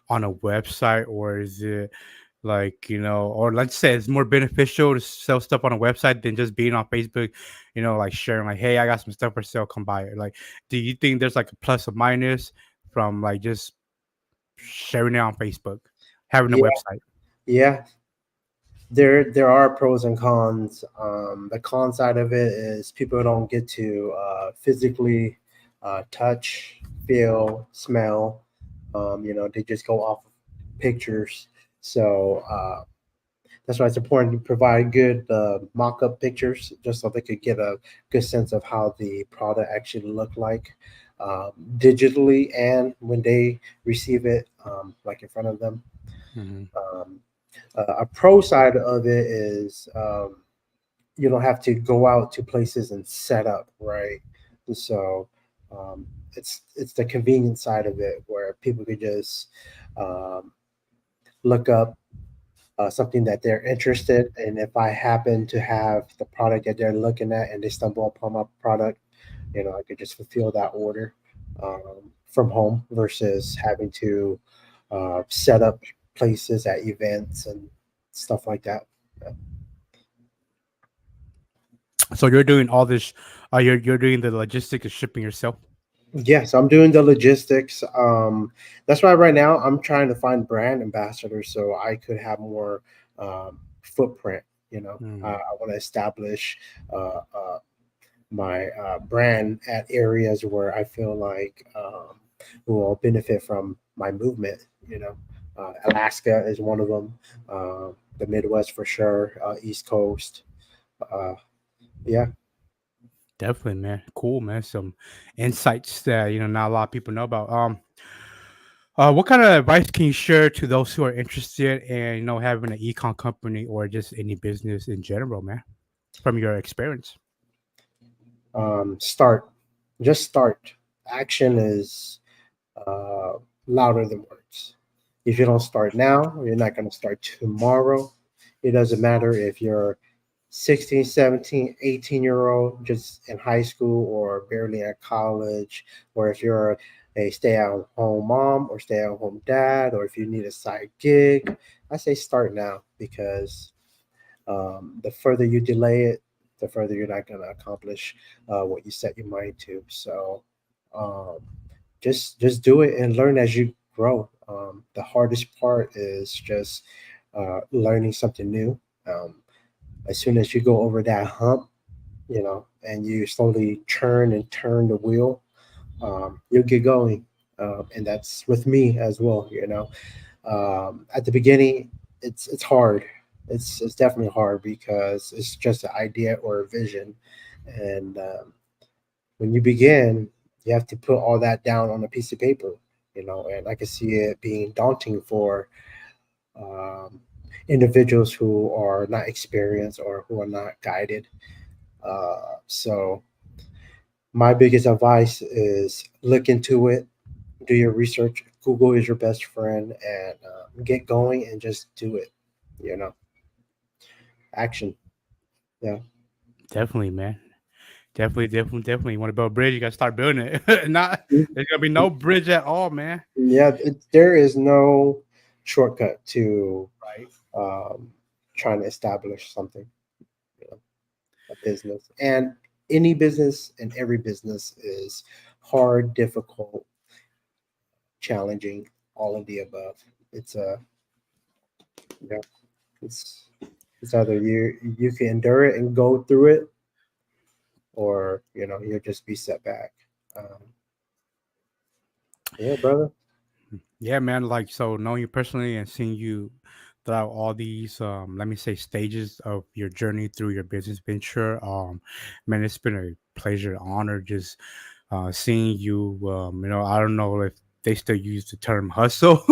on a website, or is it like or let's say it's more beneficial to sell stuff on a website than just being on Facebook, like sharing like, hey, I got some stuff for sale, come buy it. Like, do you think there's like a plus or minus from like just sharing it on Facebook, having a Yeah, website? yeah. There are pros and cons. The con side of it is people don't get to physically touch, feel, smell. They just go off of pictures. So that's why it's important to provide good mock-up pictures, just so they could get a good sense of how the product actually look like digitally, and when they receive it, like in front of them. Hmm. Um, a pro side of it is you don't have to go out to places and set up, right? And so it's the convenient side of it where people could just um, look up something that they're interested in. If I happen to have the product that they're looking at and they stumble upon my product, I could just fulfill that order from home versus having to set up places at events and stuff like that. So you're doing all this, you're doing the logistics of shipping yourself. Yes, I'm doing the logistics. That's why right now I'm trying to find brand ambassadors so I could have more footprint. I want to establish uh, my brand at areas where I feel like will benefit from my movement. Alaska is one of them. The Midwest for sure. East Coast. Uh, yeah. Definitely, man. Cool, man. Some insights that not a lot of people know about. What kind of advice can you share to those who are interested in having an econ company or just any business in general, man, from your experience? Start. Just start. Action is uh, louder than words. If you don't start now, you're not going to start tomorrow. It doesn't matter if you're 16, 17, 18-year old just in high school or barely at college, or if you're a stay at home mom or stay at home dad, or if you need a side gig, I say start now because the further you delay it, the further you're not going to accomplish what you set your mind to. So um, just do it and learn as you grow. The hardest part is just learning something new. As soon as you go over that hump, and you slowly churn and turn the wheel, you'll get going. And that's with me as well. At the beginning, it's hard. It's definitely hard because it's just an idea or a vision, and when you begin, you have to put all that down on a piece of paper. And I can see it being daunting for um, individuals who are not experienced or who are not guided. So my biggest advice is look into it, do your research. Google is your best friend, and get going and just do it. You know, action. Yeah. Definitely, man. Definitely. You want to build a bridge, you got to start building it. Not there's gonna be no bridge at all, man. Yeah. There is no shortcut to Right. um, trying to establish something, you know, a business. And any business and every business is hard, difficult, challenging, all of the above. It's a, yeah, it's it's either you can endure it and go through it, or you'll just be set back. Um, yeah, brother. Yeah, man. Like so, knowing you personally and seeing you throughout all these, let me say, stages of your journey through your business venture, man, it's been a pleasure, honor, just seeing you. I don't know if they still use the term hustle,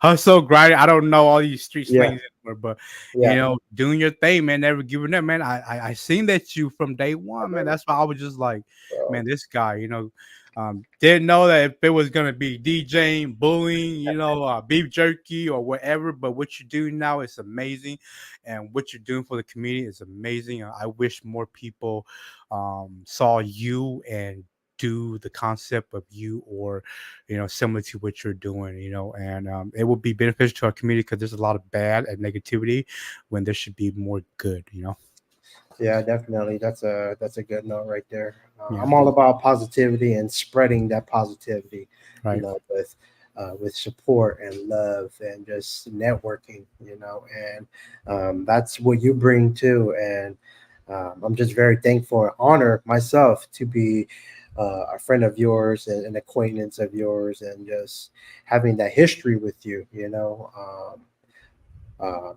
hustle, grind. I don't know all these street Yeah, slangs anymore, but yeah, doing your thing, man, never giving up, man. I seen that you from day one, man. That's why I was just like, bro. man, this guy, didn't know that if it was gonna be DJing, bullying, beef jerky or whatever. But what you do now is amazing, and what you're doing for the community is amazing. I wish more people saw you and do the concept of you, or similar to what you're doing, and it will be beneficial to our community because there's a lot of bad and negativity when there should be more good. Yeah, definitely. That's a good note right there. Yeah. I'm all about positivity and spreading that positivity, Right. with support and love and just networking, and that's what you bring too. And I'm just very thankful and honored myself to be a friend of yours and an acquaintance of yours, and just having that history with you.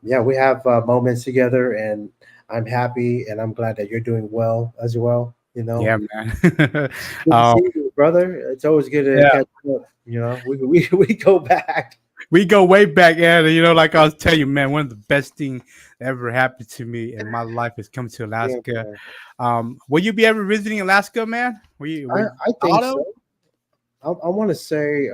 Yeah, we have moments together, and I'm happy and I'm glad that you're doing well as well. Yeah, man. Good to see um you, brother. It's always good to yeah, catch up. We go back. we go way back, and like I was telling you, man, one of the best thing that ever happened to me in my life is coming to Yeah, Alaska. man. Will you be ever visiting Alaska, man? I, Will I think auto? so. I want to say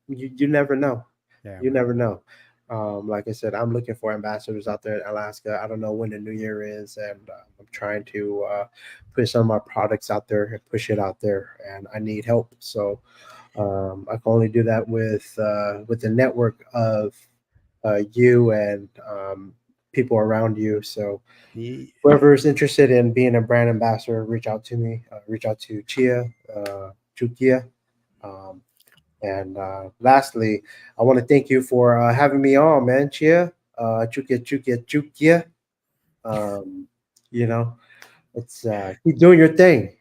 you never know. Yeah, You man. never know. Like I said, I'm looking for ambassadors out there in Alaska. I don't know when the new year is, and I'm trying to push some of my products out there and push it out there. And I need help, so I can only do that with the network of you and people around you. So Ye- whoever is interested in being a brand ambassador, reach out to me. Reach out to Chukia. Um, and lastly, I want to thank you for having me on, man. Chia, Chukia. Um, you know, it's keep doing your thing.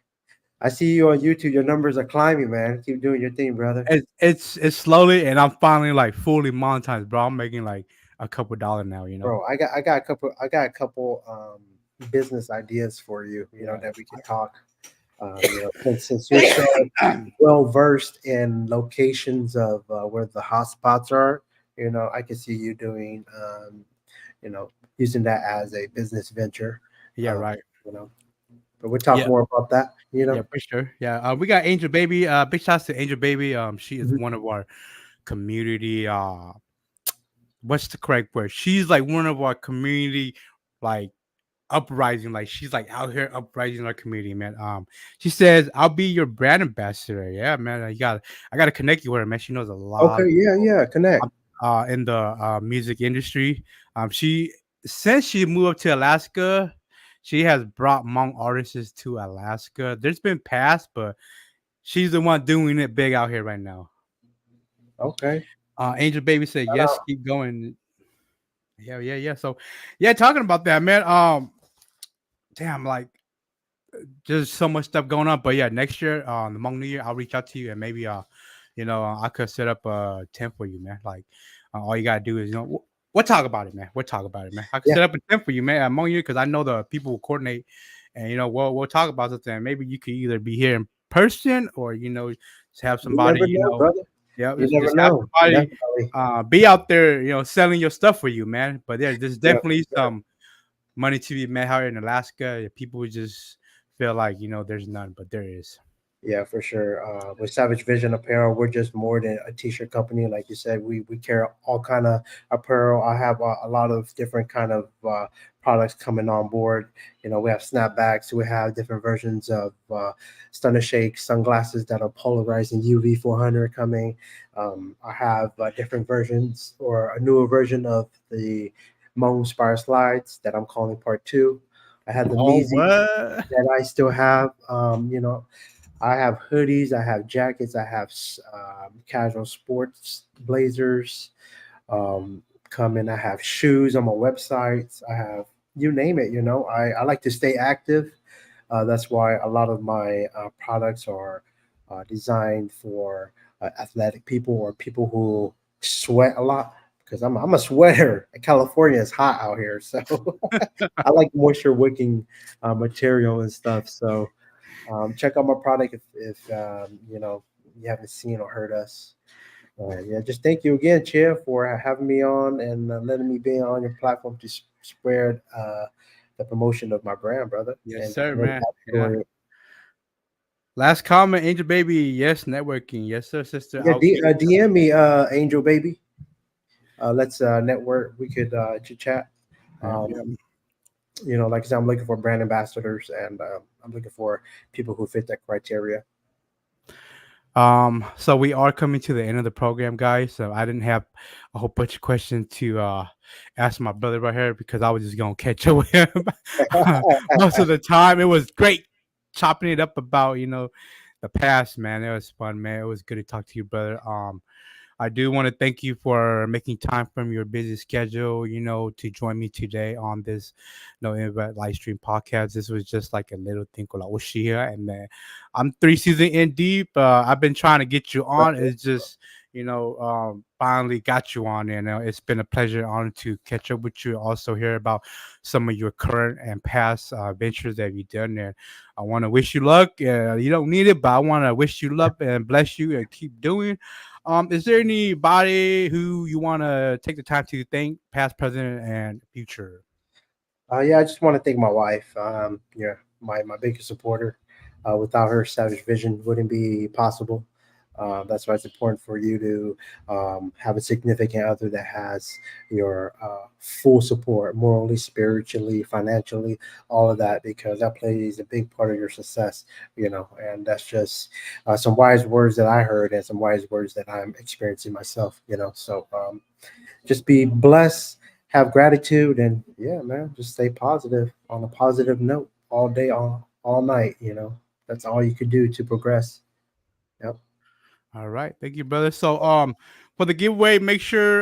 I see you on YouTube. Your numbers are climbing, man. Keep doing your thing, brother. it's slowly, and I'm finally like fully monetized, bro. I'm making like a couple dollars now. Bro, I got a couple business ideas for you. Yeah. That we could talk. Since you're so well versed in locations of where the hotspots are, I can see you doing, using that as a business venture. Yeah, Um, right. you know, but we'll talk Yeah. more about that. Yeah, for sure. Yeah, we got Angel Baby. Big shouts to Angel Baby. She is Mhm. one of our community. What's the correct word? She's like one of our community, like uprising. Like she's like out here uprising our community, man. She says, "I'll be your brand ambassador." Yeah, man. I got to connect you with her, man. She knows a lot Okay, of yeah, people yeah, connect. in the music industry. She since she moved up to Alaska, she has brought Hmong artists to Alaska. There's been past, but she's the one doing it big out here right now. Okay. Angel Baby said, Shout "Yes, out. keep going." Yeah, yeah, yeah. So, yeah, talking about that, man. Damn, like just so much stuff going on. But yeah, next year, the Hmong New Year, I'll reach out to you and maybe, I could set up a tent for you, man. Like, all you gotta do is, we'll talk about it, man. We'll talk about it, man. I can Yeah, set up a tent for you, man, Hmong New Year because I know the people will coordinate, and we'll talk about something. Maybe you could either be here in person or just have you never somebody, know, brother. yeah, You never just have know. somebody Definitely. be out there, selling your stuff for you, man. But there's Yeah, definitely some money to be made out here in Alaska. People would just feel like there's none, but there is. yeah, for sure. With Savage Vision Apparel, we're just more than a t-shirt company. Like you said, we carry all kind of apparel. I have a lot of different kind of products coming on board. We have snapbacks. We have different versions of Stunner Shakes, sunglasses that are polarizing UV 400 coming. I have different versions or a newer version of the Hmong Spire slides that I'm calling Part Two. I had the Oh, Meezy what? that I still have. I have hoodies, I have jackets, I have casual sports blazers coming. I have shoes on my websites. I have you name it. I like to stay active. That's why a lot of my products are designed for athletic people or people who sweat a lot. Because I'm a sweater. California is hot out here, so I like moisture wicking material and stuff. So check out my product if you haven't seen or heard us. Yeah, just thank you again, Chair, for having me on and letting me be on your platform to spread the promotion of my brand, brother. Yes, And sir, I'm really man. happy Yeah. for it. Last comment, Angel Baby. Yes, networking. Yes, sir, sister. Yeah, I'll keep. DM me, Angel Baby. Let's network. We could chit chat. Yeah, yeah. Um, like I said, I'm looking for brand ambassadors, and I'm looking for people who fit that criteria. So we are coming to the end of the program, guys. So I didn't have a whole bunch of questions to ask my brother right here because I was just gonna catch up with him most of the time. It was great chopping it up about the past, man. It was fun, man. It was good to talk to you, brother. I do want to thank you for making time from your busy schedule, to join me today on this No Invite live stream podcast. This was just like a little thing called Oshia, and I'm 3 seasons in deep. I've been trying to get you on. It's just, finally got you on, and it's been a pleasure, honor to catch up with you. Also hear about some of your current and past ventures that you've done there. I want to wish you luck. You don't need it, but I want to wish you luck and bless you and keep doing. Is there anybody who you want to take the time to thank, past, present, and future? Yeah, I just want to thank my wife. Yeah, my biggest supporter. Without her, Savage Vision wouldn't be possible. That's why it's important for you to have a significant other that has your full support, morally, spiritually, financially, all of that, because that plays a big part of your success. And that's just some wise words that I heard and some wise words that I'm experiencing myself. So just be blessed, have gratitude, and yeah, man, just stay positive on a positive note all day, all night. That's all you could do to progress. Yep. All right, thank you, brother. So, for the giveaway, make sure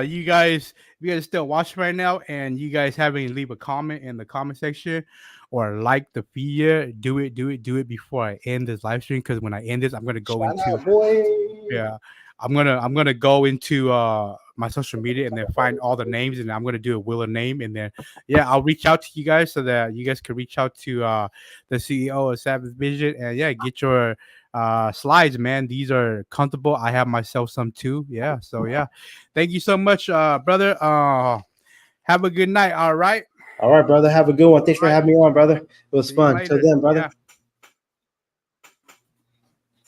you guys, if you guys are still watching right now, and you guys haven't leave a comment in the comment section or like the video, do it before I end this live stream. Because when I end this, I'm gonna go Shout into out, boy. yeah, I'm gonna go into my social media and then find all the names, and I'm gonna do a wheel of name, and then yeah, I'll reach out to you guys so that you guys can reach out to the CEO of Savage Vision, and yeah, get your slides, man. These are comfortable. I have myself some too. Yeah, so yeah, thank you so much, brother. Have a good night. All right. All right, brother. Have a good one. Thanks All for right. having me on, brother. It was See you fun. Till later. then, brother. Yeah.